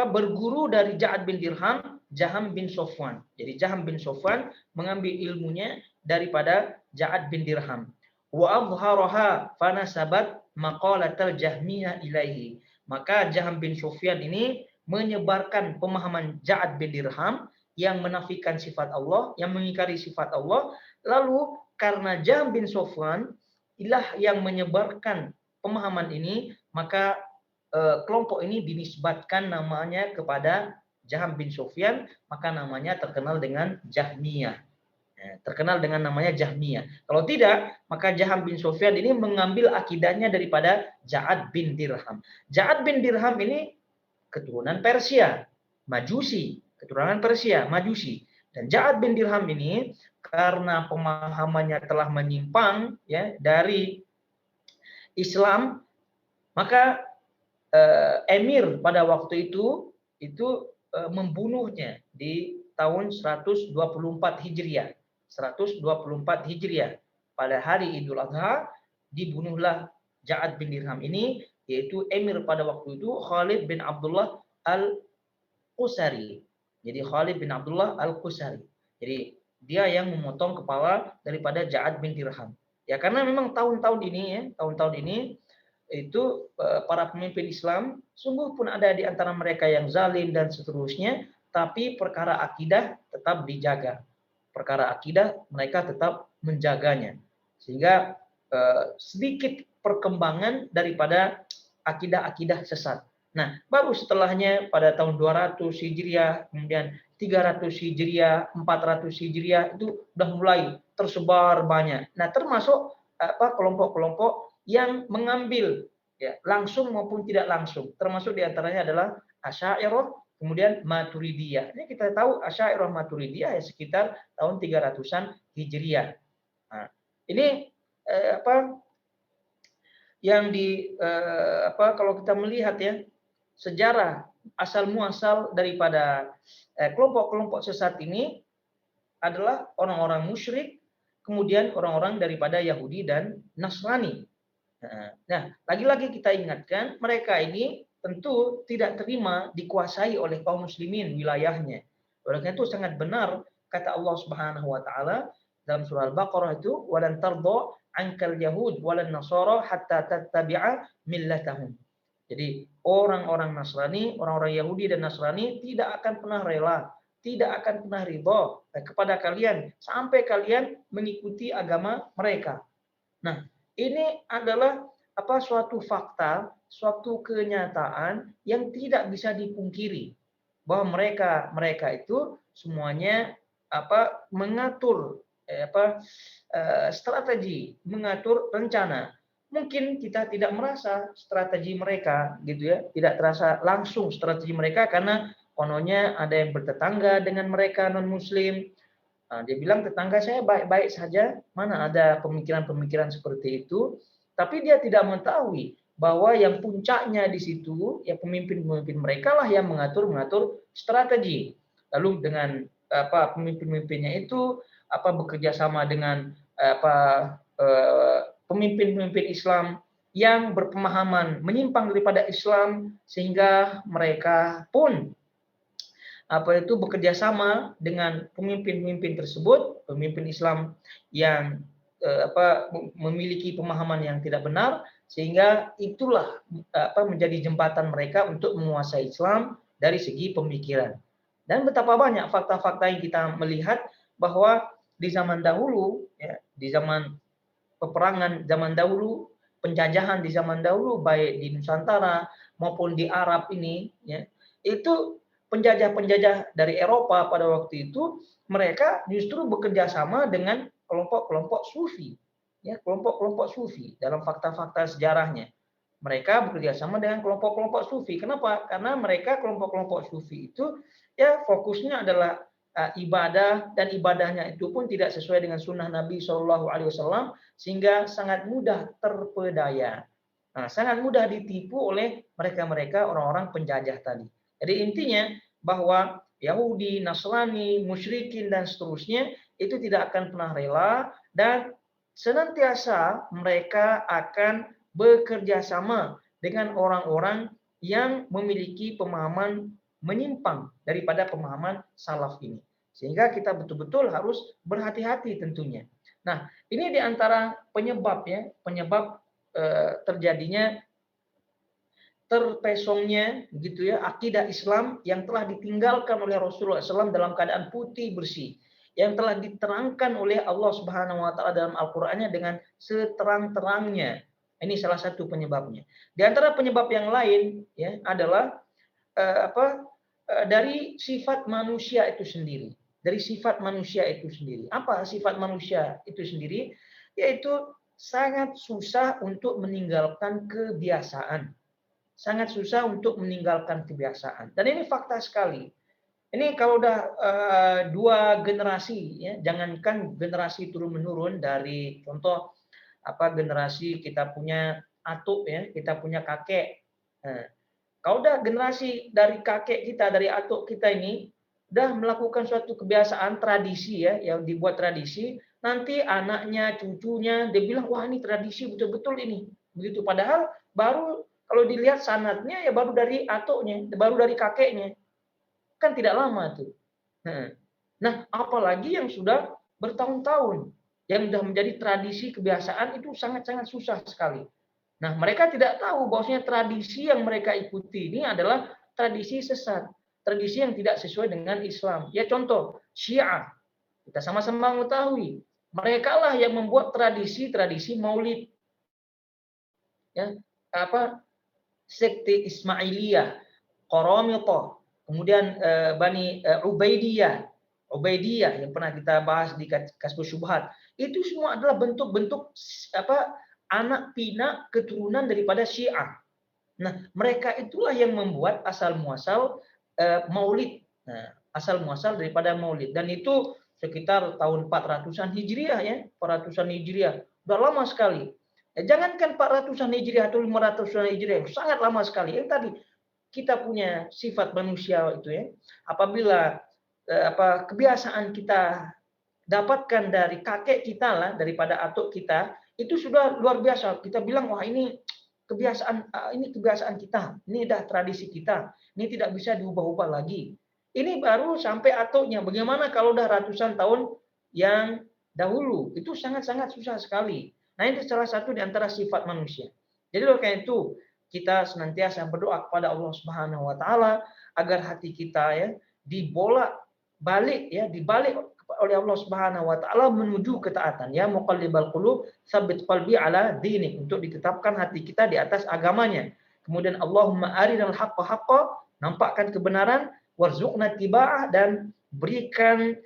berguru dari Ja'ad bin Dirham Jaham bin Sofwan. Jadi Jaham bin Sofwan mengambil ilmunya daripada Ja'ad bin Dirham. Wa adhharaha fanasabat maqalatal Jahmiyah ilaihi. Maka Jaham bin Sofyan ini menyebarkan pemahaman Ja'ad bin Dirham yang menafikan sifat Allah, yang mengingkari sifat Allah. Lalu karena Jaham bin Sofwan ilah yang menyebarkan pemahaman ini, maka kelompok ini dinisbatkan namanya kepada Jaham bin Sofyan, maka namanya terkenal dengan Jahmiyah. Terkenal dengan namanya Jahmiyah. Kalau tidak, maka Jaham bin Sofyan ini mengambil akidahnya daripada Ja'ad bin Dirham. Ja'ad bin Dirham ini keturunan Persia, Majusi, keturunan Persia, Majusi. Dan Ja'ad bin Dirham ini karena pemahamannya telah menyimpang ya dari Islam, maka emir pada waktu itu membunuhnya di tahun 124 Hijriah. 124 Hijriah. Pada hari Idul Adha dibunuhlah Ja'ad bin Dirham ini, yaitu emir pada waktu itu Khalid bin Abdullah Al-Qusari. Jadi Khalid bin Abdullah Al-Qusari. Jadi dia yang memotong kepala daripada Ja'ad bin Dirham. Ya karena memang tahun-tahun ini itu para pemimpin Islam sungguh pun ada di antara mereka yang zalim dan seterusnya, tapi perkara akidah tetap dijaga. Perkara akidah mereka tetap menjaganya. Sehingga sedikit perkembangan daripada akidah-akidah sesat. Nah, baru setelahnya pada tahun 200 Hijriah, kemudian 300 Hijriah, 400 Hijriah itu sudah mulai tersebar banyak. Nah, termasuk kelompok-kelompok yang mengambil ya langsung maupun tidak langsung. Termasuk diantaranya adalah Asy'ariyah, kemudian Maturidiyah. Ini kita tahu Asy'ariyah Maturidiyah ya sekitar tahun 300-an Hijriah. Nah, ini kalau kita melihat ya sejarah asal muasal daripada kelompok-kelompok sesat ini adalah orang-orang musyrik, kemudian orang-orang daripada Yahudi dan Nasrani. Nah, lagi-lagi kita ingatkan, mereka ini tentu tidak terima dikuasai oleh kaum muslimin wilayahnya. Oleh karena itu sangat benar kata Allah Subhanahu wa taala dalam surah Al-Baqarah itu, "Walan tardha 'ankal yahud walan nasara hatta tattabi'a millatahum." Jadi orang-orang Nasrani, orang-orang Yahudi dan Nasrani tidak akan pernah rela, tidak akan pernah ridha kepada kalian sampai kalian mengikuti agama mereka. Nah, ini adalah suatu fakta, suatu kenyataan yang tidak bisa dipungkiri bahwa mereka itu semuanya mengatur strategi, mengatur rencana. Mungkin kita tidak merasa strategi mereka gitu ya, tidak terasa langsung strategi mereka karena kononnya ada yang bertetangga dengan mereka non muslim. Nah, dia bilang tetangga saya baik-baik saja, mana ada pemikiran-pemikiran seperti itu, tapi dia tidak mengetahui bahwa yang puncaknya di situ ya pemimpin-pemimpin mereka lah yang mengatur strategi. Lalu dengan pemimpin-pemimpinnya itu bekerja sama dengan pemimpin-pemimpin Islam yang berpemahaman menyimpang daripada Islam, sehingga mereka pun bekerja sama dengan pemimpin-pemimpin tersebut, pemimpin Islam yang memiliki pemahaman yang tidak benar, sehingga itulah menjadi jembatan mereka untuk menguasai Islam dari segi pemikiran. Dan betapa banyak fakta-fakta yang kita melihat bahwa di zaman dahulu, ya, di zaman peperangan zaman dahulu, penjajahan di zaman dahulu, baik di Nusantara maupun di Arab ini, ya, itu penjajah-penjajah dari Eropa pada waktu itu mereka justru bekerja sama dengan kelompok-kelompok sufi, ya, kelompok-kelompok sufi dalam fakta-fakta sejarahnya. Mereka bekerja sama dengan kelompok-kelompok sufi. Kenapa? Karena mereka kelompok-kelompok sufi itu ya fokusnya adalah ibadah dan ibadahnya itu pun tidak sesuai dengan sunnah Nabi Shallallahu Alaihi Wasallam sehingga sangat mudah terpedaya. Nah, sangat mudah ditipu oleh mereka-mereka orang-orang penjajah tadi. Jadi intinya bahwa Yahudi, Nasrani, musyrikin dan seterusnya itu tidak akan pernah rela dan senantiasa mereka akan bekerja sama dengan orang-orang yang memiliki pemahaman menyimpang daripada pemahaman salaf ini. Sehingga kita betul-betul harus berhati-hati tentunya. Nah, ini diantara penyebab penyebab terjadinya terpesongnya gitu ya akidah Islam yang telah ditinggalkan oleh Rasulullah SAW dalam keadaan putih bersih, yang telah diterangkan oleh Allah Subhanahu Wa Taala dalam Al-Qur'annya dengan seterang-terangnya. Ini salah satu penyebabnya. Di antara penyebab yang lain ya adalah dari sifat manusia itu sendiri. Dari sifat manusia itu sendiri. Apa sifat manusia itu sendiri? Yaitu sangat susah untuk meninggalkan kebiasaan. Sangat susah untuk meninggalkan kebiasaan. Dan ini fakta sekali. Ini kalau udah dua generasi, ya, jangankan generasi turun-menurun dari contoh generasi kita punya atuk, ya, kita punya kakek. Nah, kalau udah generasi dari kakek kita, dari atuk kita ini, udah melakukan suatu kebiasaan tradisi ya, yang dibuat tradisi, nanti anaknya, cucunya, dia bilang, wah ini tradisi betul-betul ini. Begitu, padahal baru kalau dilihat sanadnya ya baru dari atuknya, baru dari kakeknya. Kan tidak lama tuh. Nah, apalagi yang sudah bertahun-tahun, yang sudah menjadi tradisi kebiasaan itu sangat-sangat susah sekali. Nah, mereka tidak tahu bahwasanya tradisi yang mereka ikuti ini adalah tradisi sesat, tradisi yang tidak sesuai dengan Islam. Ya contoh, Syiah. Kita sama-sama mengetahui, mereka lah yang membuat tradisi-tradisi Maulid. Ya, sekte Ismailiyah, Qaramithah, kemudian Bani Ubaidiyah yang pernah kita bahas di Kasbus Syubhat. Itu semua adalah bentuk-bentuk anak pinak keturunan daripada Syiah. Nah, mereka itulah yang membuat asal muasal Maulid. Nah, asal muasal daripada Maulid, dan itu sekitar tahun 400-an Hijriah ya, 400-an Hijriah. Sudah lama sekali. Jangankan 400-an Hijriah atau 500-an Hijriah, sangat lama sekali. Yang tadi kita punya sifat manusia itu ya. Apabila kebiasaan kita dapatkan dari kakek kita lah, daripada atuk kita, itu sudah luar biasa. Kita bilang wah ini kebiasaan kita, ini dah tradisi kita, ini tidak bisa diubah-ubah lagi. Ini baru sampai atuknya. Bagaimana kalau udah ratusan tahun yang dahulu? Itu sangat-sangat susah sekali. Nah, itu salah satu di antara sifat manusia. Jadi oleh karena itu kita senantiasa berdoa kepada Allah Subhanahu Wa Taala agar hati kita ya dibalik oleh Allah Subhanahu Wa Taala menuju ketaatan. Ya muqallibal qulub, tsabbit qalbi ala dinik, untuk ditetapkan hati kita di atas agamanya. Kemudian Allahumma arinal haqqa haqqa, nampakkan kebenaran, warzuqna tiba'ah, dan berikan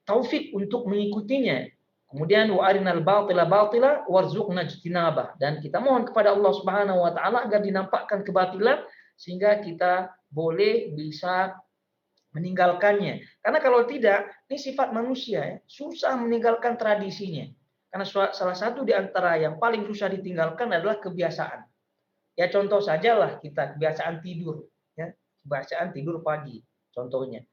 taufik untuk mengikutinya. Kemudian wa arinal batila batila warzuqna ijtinabah, dan kita mohon kepada Allah Subhanahu Wa Taala agar dinampakkan kebatilan sehingga kita boleh bisa meninggalkannya. Karena kalau tidak, ini sifat manusia ya, susah meninggalkan tradisinya. Karena salah satu di antara yang paling susah ditinggalkan adalah kebiasaan. Ya contoh sajalah kita kebiasaan tidur, ya kebiasaan tidur pagi, contohnya.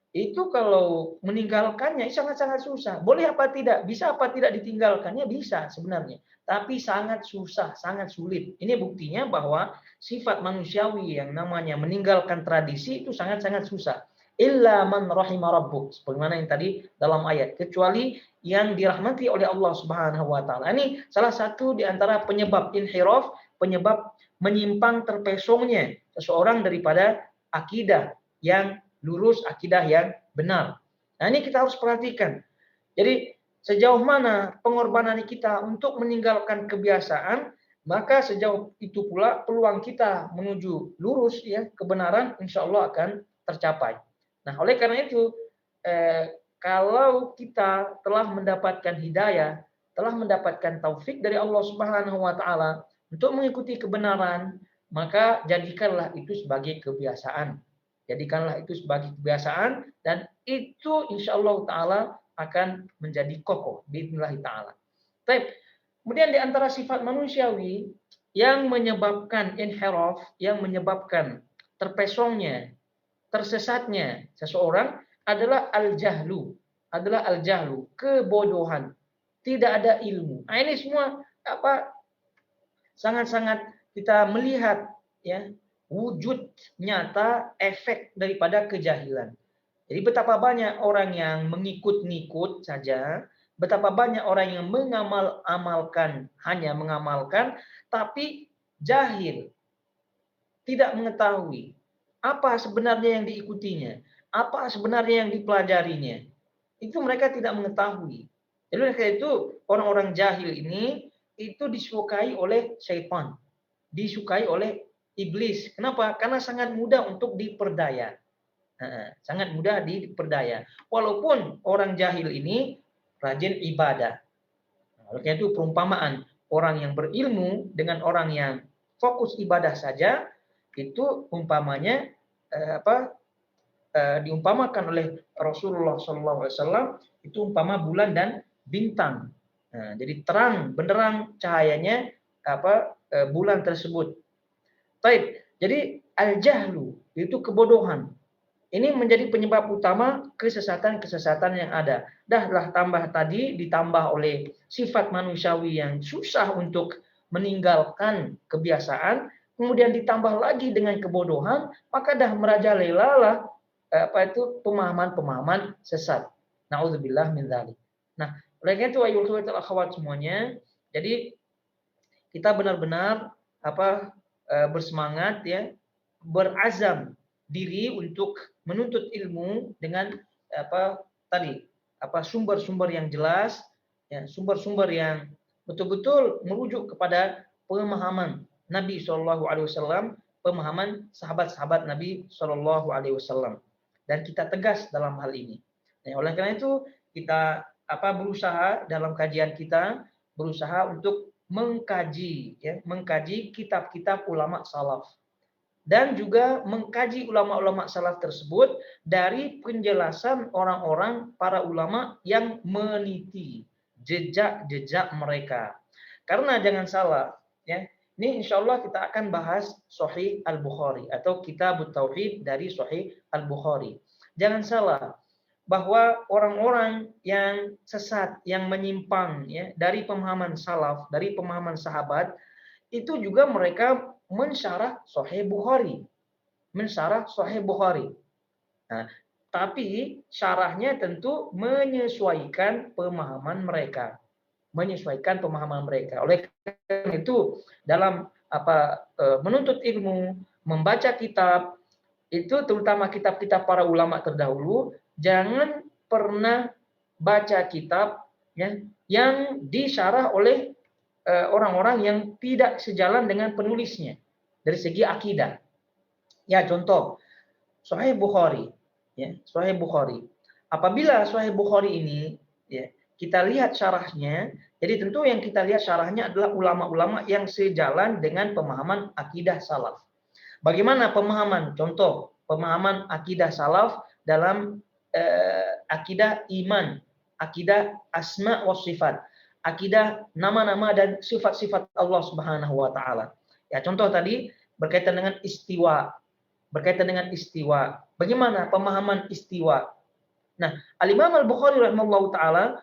Itu kalau meninggalkannya sangat-sangat susah. Boleh apa tidak? Bisa apa tidak ditinggalkannya? Bisa sebenarnya. Tapi sangat susah, sangat sulit. Ini buktinya bahwa sifat manusiawi yang namanya meninggalkan tradisi itu sangat-sangat susah. Illa man rahima rabbuk, sebagaimana yang tadi dalam ayat, kecuali yang dirahmati oleh Allah Subhanahu Wa Taala. Ini salah satu di antara penyebab inhiraf, penyebab menyimpang terpesongnya seseorang daripada akidah yang lurus, akidah yang benar. Nah, ini kita harus perhatikan. Jadi sejauh mana pengorbanan kita untuk meninggalkan kebiasaan, maka sejauh itu pula peluang kita menuju lurus ya kebenaran insya Allah akan tercapai. Nah, oleh karena itu kalau kita telah mendapatkan hidayah, telah mendapatkan taufik dari Allah Subhanahu Wa Taala untuk mengikuti kebenaran, maka jadikanlah itu sebagai kebiasaan. Jadikanlah itu sebagai kebiasaan, dan itu insyaallah taala akan menjadi kokoh biidznillah taala. Baik. Kemudian di antara sifat manusiawi yang menyebabkan inhiraf, yang menyebabkan terpesongnya, tersesatnya seseorang adalah al-jahlu, kebodohan, tidak ada ilmu. Nah, ini semua sangat-sangat kita melihat ya wujud nyata efek daripada kejahilan. Jadi betapa banyak orang yang mengikut-ngikut saja, betapa banyak orang yang hanya mengamalkan, tapi jahil, tidak mengetahui apa sebenarnya yang diikutinya, apa sebenarnya yang dipelajarinya. Itu mereka tidak mengetahui. Jadi oleh karena itu orang-orang jahil ini itu disukai oleh syaitan, disukai oleh iblis. Kenapa? Karena sangat mudah untuk diperdaya. Sangat mudah diperdaya. Walaupun orang jahil ini rajin ibadah. Oleh karena itu perumpamaan orang yang berilmu dengan orang yang fokus ibadah saja itu umpamanya diumpamakan oleh Rasulullah SAW itu umpama bulan dan bintang. Nah, jadi terang benderang cahayanya bulan tersebut. Baik, jadi al-jahlu itu kebodohan. Ini menjadi penyebab utama kesesatan-kesesatan yang ada. Dahlah tambah tadi ditambah oleh sifat manusiawi yang susah untuk meninggalkan kebiasaan, kemudian ditambah lagi dengan kebodohan, maka dah merajalelalah pemahaman-pemahaman sesat. Nauzubillah min dzalik. Nah, oleh karena itu ayyuhal akhwat semuanya, jadi kita benar-benar bersemangat ya, berazam diri untuk menuntut ilmu dengan sumber-sumber yang jelas, ya, sumber-sumber yang betul-betul merujuk kepada pemahaman Nabi Shallallahu Alaihi Wasallam, pemahaman sahabat-sahabat Nabi Shallallahu Alaihi Wasallam, dan kita tegas dalam hal ini. Nah, oleh karena itu kita berusaha dalam kajian kita berusaha untuk mengkaji kitab-kitab ulama salaf. Dan juga mengkaji ulama-ulama salaf tersebut dari penjelasan orang-orang para ulama yang meniti jejak-jejak mereka. Karena jangan salah, ya, ini insya Allah kita akan bahas Sahih Al-Bukhari atau Kitab Tauhid dari Sahih Al-Bukhari. Jangan salah bahwa orang-orang yang sesat, yang menyimpang ya dari pemahaman salaf, dari pemahaman sahabat, itu juga mereka mensyarah Sahih Bukhari. Nah, tapi syarahnya tentu menyesuaikan pemahaman mereka. Oleh karena itu dalam menuntut ilmu, membaca kitab itu terutama kitab-kitab para ulama terdahulu, jangan pernah baca kitab ya, yang disyarah oleh orang-orang yang tidak sejalan dengan penulisnya dari segi akidah. Ya, contoh Sahih Bukhari, ya, Sahih Bukhari. Apabila Sahih Bukhari ini ya, kita lihat syarahnya, jadi tentu yang kita lihat syarahnya adalah ulama-ulama yang sejalan dengan pemahaman akidah salaf. Bagaimana pemahaman? Contoh, pemahaman akidah salaf dalam akidah iman, akidah asma wa sifat, akidah nama-nama dan sifat-sifat Allah Subhanahu wa taala. Ya, contoh tadi berkaitan dengan istiwa. Bagaimana pemahaman istiwa? Nah, Al-Imam Al-Bukhari rahimahullahu taala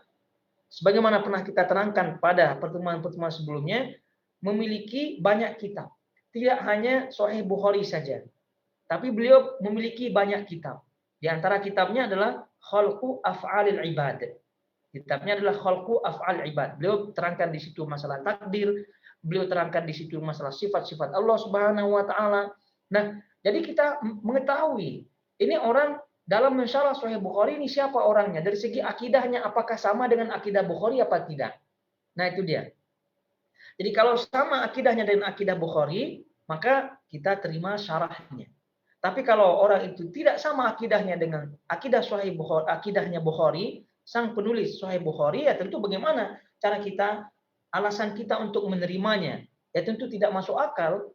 sebagaimana pernah kita terangkan pada pertemuan-pertemuan sebelumnya, memiliki banyak kitab. Tidak hanya Sahih Bukhari saja, tapi beliau memiliki banyak kitab. Di antara kitabnya adalah Khalqu Af'alil Ibad. Kitabnya adalah Khalqu Af'al Ibad. Beliau terangkan di situ masalah takdir, beliau terangkan di situ masalah sifat-sifat Allah Subhanahu wa taala. Nah, jadi kita mengetahui ini orang dalam mensyarah Sahih Bukhari ini siapa orangnya, dari segi akidahnya apakah sama dengan akidah Bukhari apa tidak. Nah, itu dia. Jadi kalau sama akidahnya dengan akidah Bukhari, maka kita terima syarahnya. Tapi kalau orang itu tidak sama akidahnya dengan akidah Sahih Bukhari, akidahnya Bukhari, sang penulis Sahih Bukhari, ya tentu bagaimana cara kita, alasan kita untuk menerimanya. Ya tentu tidak masuk akal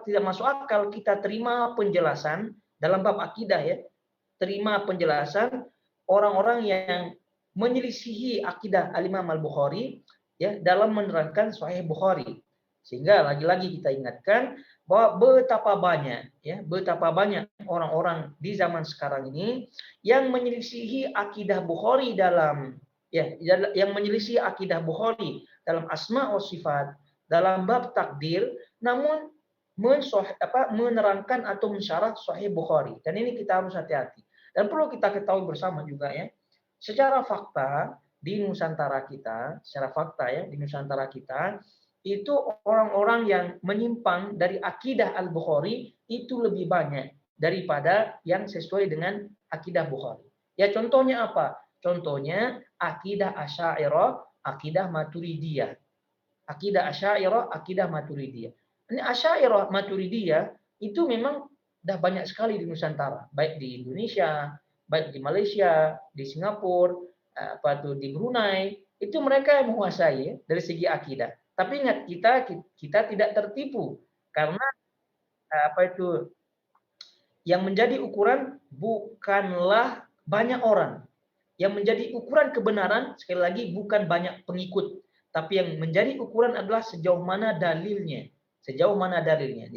tidak masuk akal kita terima penjelasan dalam bab akidah ya. terima penjelasan orang-orang yang menyelisihi akidah Al-Imam Al-Bukhari ya dalam menerangkan Sahih Bukhari. Sehingga lagi-lagi kita ingatkan bahwa betapa banyak orang-orang di zaman sekarang ini yang menyelisihi akidah Bukhari dalam yang menyelisih akidah Bukhari dalam asma wa sifat, dalam bab takdir, namun menerangkan atau mensyarah Sahih Bukhari. Dan ini kita harus hati-hati. Dan perlu kita ketahui bersama juga ya, secara fakta di Nusantara kita, itu orang-orang yang menyimpang dari akidah Al-Bukhari itu lebih banyak daripada yang sesuai dengan akidah Bukhari. Ya contohnya apa? Contohnya akidah Asy'ariyah, akidah Maturidiyah. Akidah Asy'ariyah, akidah Maturidiyah. Ini Asy'ariyah Maturidiyah itu memang dah banyak sekali di Nusantara, baik di Indonesia, baik di Malaysia, di Singapura, di Brunei, itu mereka yang menguasai dari segi akidah. Tapi ingat kita tidak tertipu karena yang menjadi ukuran bukanlah banyak orang. Yang menjadi ukuran kebenaran sekali lagi bukan banyak pengikut, tapi yang menjadi ukuran adalah sejauh mana dalilnya.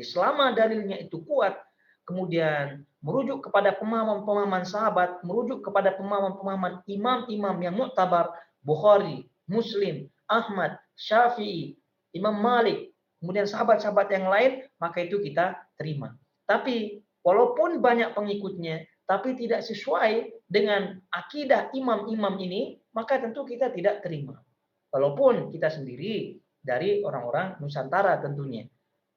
Selama dalilnya itu kuat, kemudian merujuk kepada pemahaman-pemahaman sahabat, merujuk kepada pemahaman-pemahaman imam-imam yang muktabar, Bukhari, Muslim, Ahmad, Syafi'i, Imam Malik, kemudian sahabat-sahabat yang lain, maka itu kita terima. Tapi walaupun banyak pengikutnya, tapi tidak sesuai dengan akidah imam-imam ini, maka tentu kita tidak terima. Walaupun kita sendiri dari orang-orang Nusantara tentunya.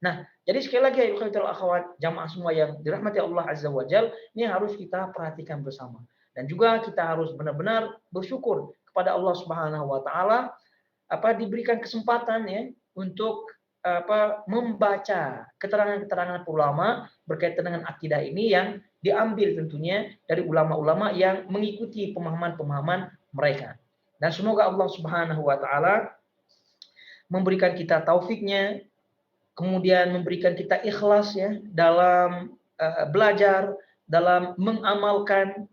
Nah, jadi sekali lagi ikhwatul akhwat, jamaah semua yang dirahmati Allah Azza wa Jalla, ini harus kita perhatikan bersama. Dan juga kita harus benar-benar bersyukur kepada Allah Subhanahu wa taala diberikan kesempatan ya untuk membaca keterangan-keterangan ulama berkaitan dengan akidah ini yang diambil tentunya dari ulama-ulama yang mengikuti pemahaman-pemahaman mereka. Dan semoga Allah Subhanahu wa taala memberikan kita taufiknya, kemudian memberikan kita ikhlas ya dalam belajar, dalam mengamalkan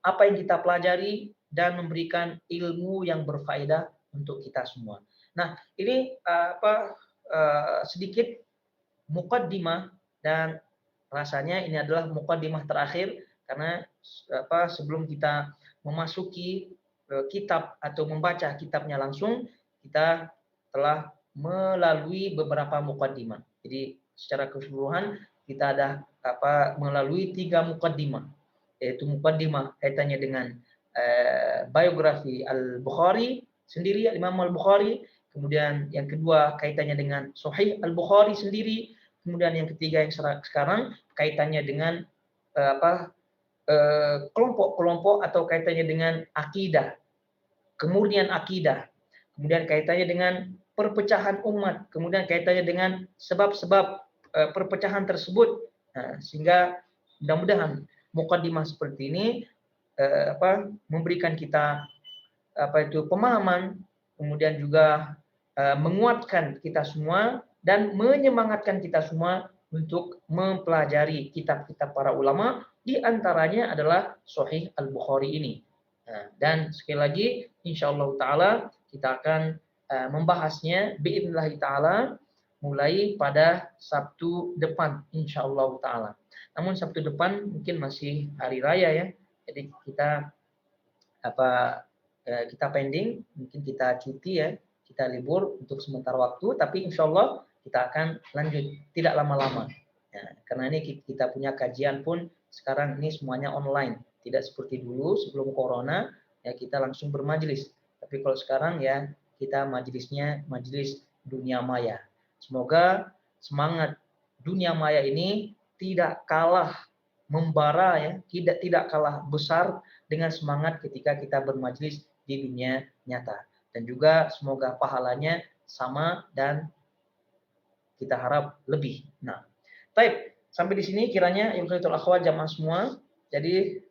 apa yang kita pelajari dan memberikan ilmu yang berfaedah untuk kita semua. Nah, ini sedikit muqaddimah dan rasanya ini adalah muqaddimah terakhir karena sebelum kita memasuki kitab atau membaca kitabnya langsung, kita telah melalui beberapa muqaddimah. Jadi secara keseluruhan kita ada melalui 3 muqaddimah, yaitu muqaddimah kaitannya dengan biografi Al-Bukhari sendiri, Imam Al-Bukhari, kemudian yang kedua kaitannya dengan Sahih Al-Bukhari sendiri, kemudian yang ketiga yang sekarang kaitannya dengan kelompok-kelompok atau kaitannya dengan akidah, kemurnian akidah, kemudian kaitannya dengan perpecahan umat, kemudian kaitannya dengan sebab-sebab perpecahan tersebut. Nah, sehingga mudah-mudahan muqaddimah seperti ini memberikan kita pemahaman, kemudian juga menguatkan kita semua dan menyemangatkan kita semua untuk mempelajari kitab-kitab para ulama, di antaranya adalah Sahih Al-Bukhari ini. Nah, dan sekali lagi insyaallah taala kita akan membahasnya biidznillah taala mulai pada Sabtu depan insyaallah taala. Namun Sabtu depan mungkin masih hari raya ya. Jadi kita kita pending, mungkin kita cuti ya, kita libur untuk sementara waktu, tapi insya Allah kita akan lanjut, tidak lama-lama. Ya, karena ini kita punya kajian pun sekarang ini semuanya online, tidak seperti dulu sebelum corona, ya kita langsung bermajelis. Tapi kalau sekarang ya kita majelisnya majelis dunia maya. Semoga semangat dunia maya ini tidak kalah membara ya, tidak kalah besar dengan semangat ketika kita bermajelis di dunia nyata. Dan juga semoga pahalanya sama dan kita harap lebih. Nah, baik, sampai di sini kiranya ikhwatul akhwat jamaah semua. Jadi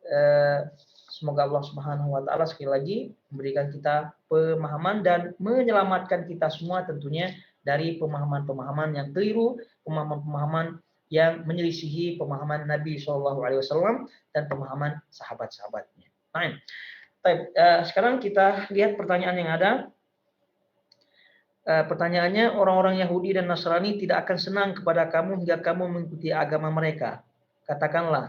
semoga Allah Subhanahu wa taala sekali lagi memberikan kita pemahaman dan menyelamatkan kita semua tentunya dari pemahaman-pemahaman yang keliru, pemahaman-pemahaman yang menyelisihi pemahaman Nabi SAW dan pemahaman sahabat-sahabatnya. Nah, sekarang kita lihat pertanyaan yang ada. Pertanyaannya, orang-orang Yahudi dan Nasrani tidak akan senang kepada kamu hingga kamu mengikuti agama mereka. Katakanlah,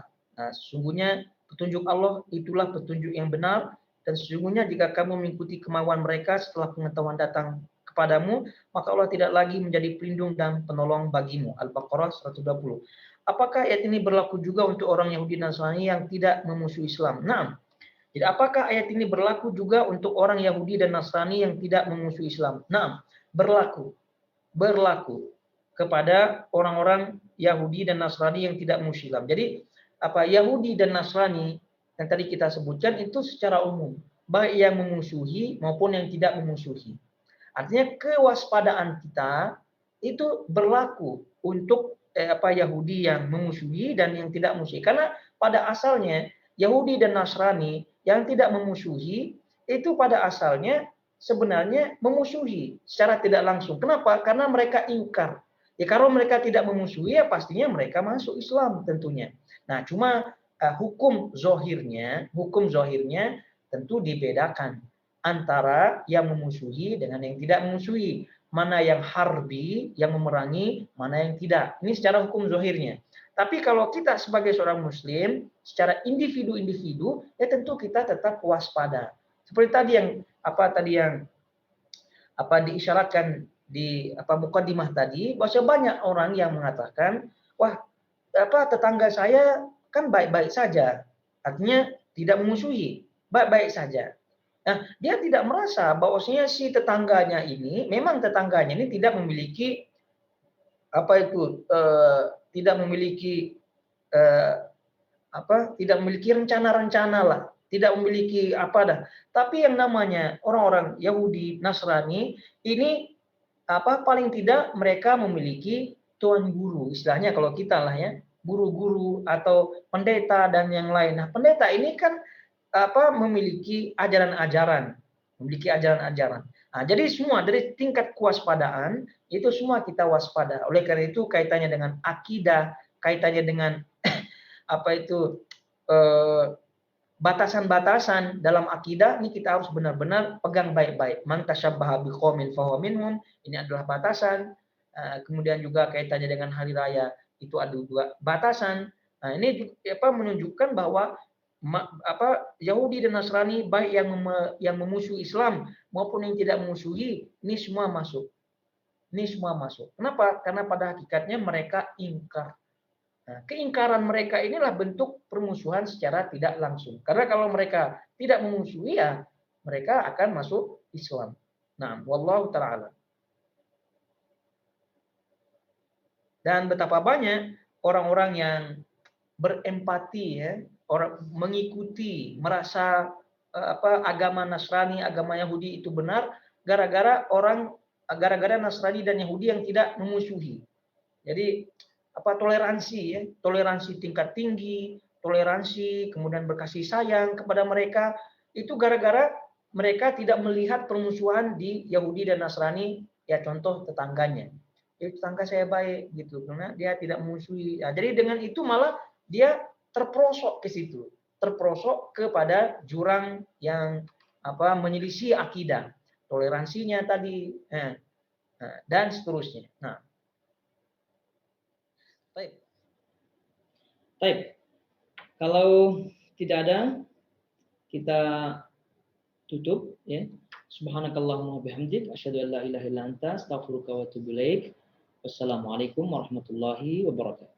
sesungguhnya petunjuk Allah itulah petunjuk yang benar, dan sesungguhnya jika kamu mengikuti kemauan mereka setelah pengetahuan datang kepadamu, maka Allah tidak lagi menjadi pelindung dan penolong bagimu. Al-Baqarah 120. Apakah ayat ini berlaku juga untuk orang Yahudi dan Nasrani yang tidak memusuhi Islam? Nah, jadi apakah ayat ini berlaku juga untuk orang Yahudi dan Nasrani yang tidak memusuhi Islam? Nah, berlaku kepada orang-orang Yahudi dan Nasrani yang tidak memusuhi Islam. Jadi Yahudi dan Nasrani yang tadi kita sebutkan itu secara umum, baik yang memusuhi maupun yang tidak memusuhi. Artinya kewaspadaan kita itu berlaku untuk Yahudi yang memusuhi dan yang tidak memusuhi. Karena pada asalnya Yahudi dan Nasrani yang tidak memusuhi itu pada asalnya sebenarnya memusuhi secara tidak langsung. Kenapa? Karena mereka ingkar. Ya kalau mereka tidak memusuhi ya pastinya mereka masuk Islam tentunya. Nah, cuma hukum zohirnya tentu dibedakan antara yang memusuhi dengan yang tidak memusuhi. Mana yang harbi, yang memerangi, mana yang tidak. Ini secara hukum zohirnya. Tapi kalau kita sebagai seorang muslim, secara individu-individu, ya tentu kita tetap waspada. Seperti tadi yang diisyaratkan di mukadimah tadi, bahwa banyak orang yang mengatakan, wah, tetangga saya kan baik-baik saja. Artinya tidak memusuhi, baik-baik saja. Nah, dia tidak merasa bahwasanya si tetangganya ini tidak memiliki tidak memiliki rencana-rencana lah, tidak memiliki Tapi yang namanya orang-orang Yahudi, Nasrani ini paling tidak mereka memiliki tuan guru, istilahnya kalau kita lah ya, guru-guru atau pendeta dan yang lain. Nah, pendeta ini kan memiliki ajaran-ajaran. Nah, jadi semua dari tingkat kewaspadaan itu semua kita waspada. Oleh karena itu kaitannya dengan akidah, kaitannya dengan batasan-batasan dalam akidah ini kita harus benar-benar pegang baik-baik. Man tasyabbaha biqaumin fahuwa minhum. Ini adalah batasan. Kemudian juga kaitannya dengan hari raya itu ada juga batasan. Nah, ini menunjukkan bahwa Yahudi dan Nasrani baik yang memusuhi Islam maupun yang tidak memusuhi ini semua masuk. Kenapa? Karena pada hakikatnya mereka ingkar. Nah, keingkaran mereka inilah bentuk permusuhan secara tidak langsung. Karena kalau mereka tidak memusuhi ya mereka akan masuk Islam. Nah, wallahu ta'ala. Dan betapa banyak orang-orang yang berempati ya, orang mengikuti, merasa agama Nasrani, agama Yahudi itu benar gara-gara Nasrani dan Yahudi yang tidak memusuhi. Jadi toleransi tingkat tinggi, toleransi, kemudian berkasih sayang kepada mereka itu gara-gara mereka tidak melihat permusuhan di Yahudi dan Nasrani, ya contoh tetangganya. Ya, tetangga saya baik gitu karena dia tidak memusuhi. Ya, jadi dengan itu malah dia terperosok ke situ, terperosok kepada jurang yang menyelisih akidah, toleransinya tadi, dan seterusnya. Nah, baik. Kalau tidak ada, kita tutup ya. Subhanakallahumma wabihamdik, asyhadu an la ilaha illa anta, astaghfiruka wa atubu ilaik. Wassalamualaikum warahmatullahi wabarakatuh.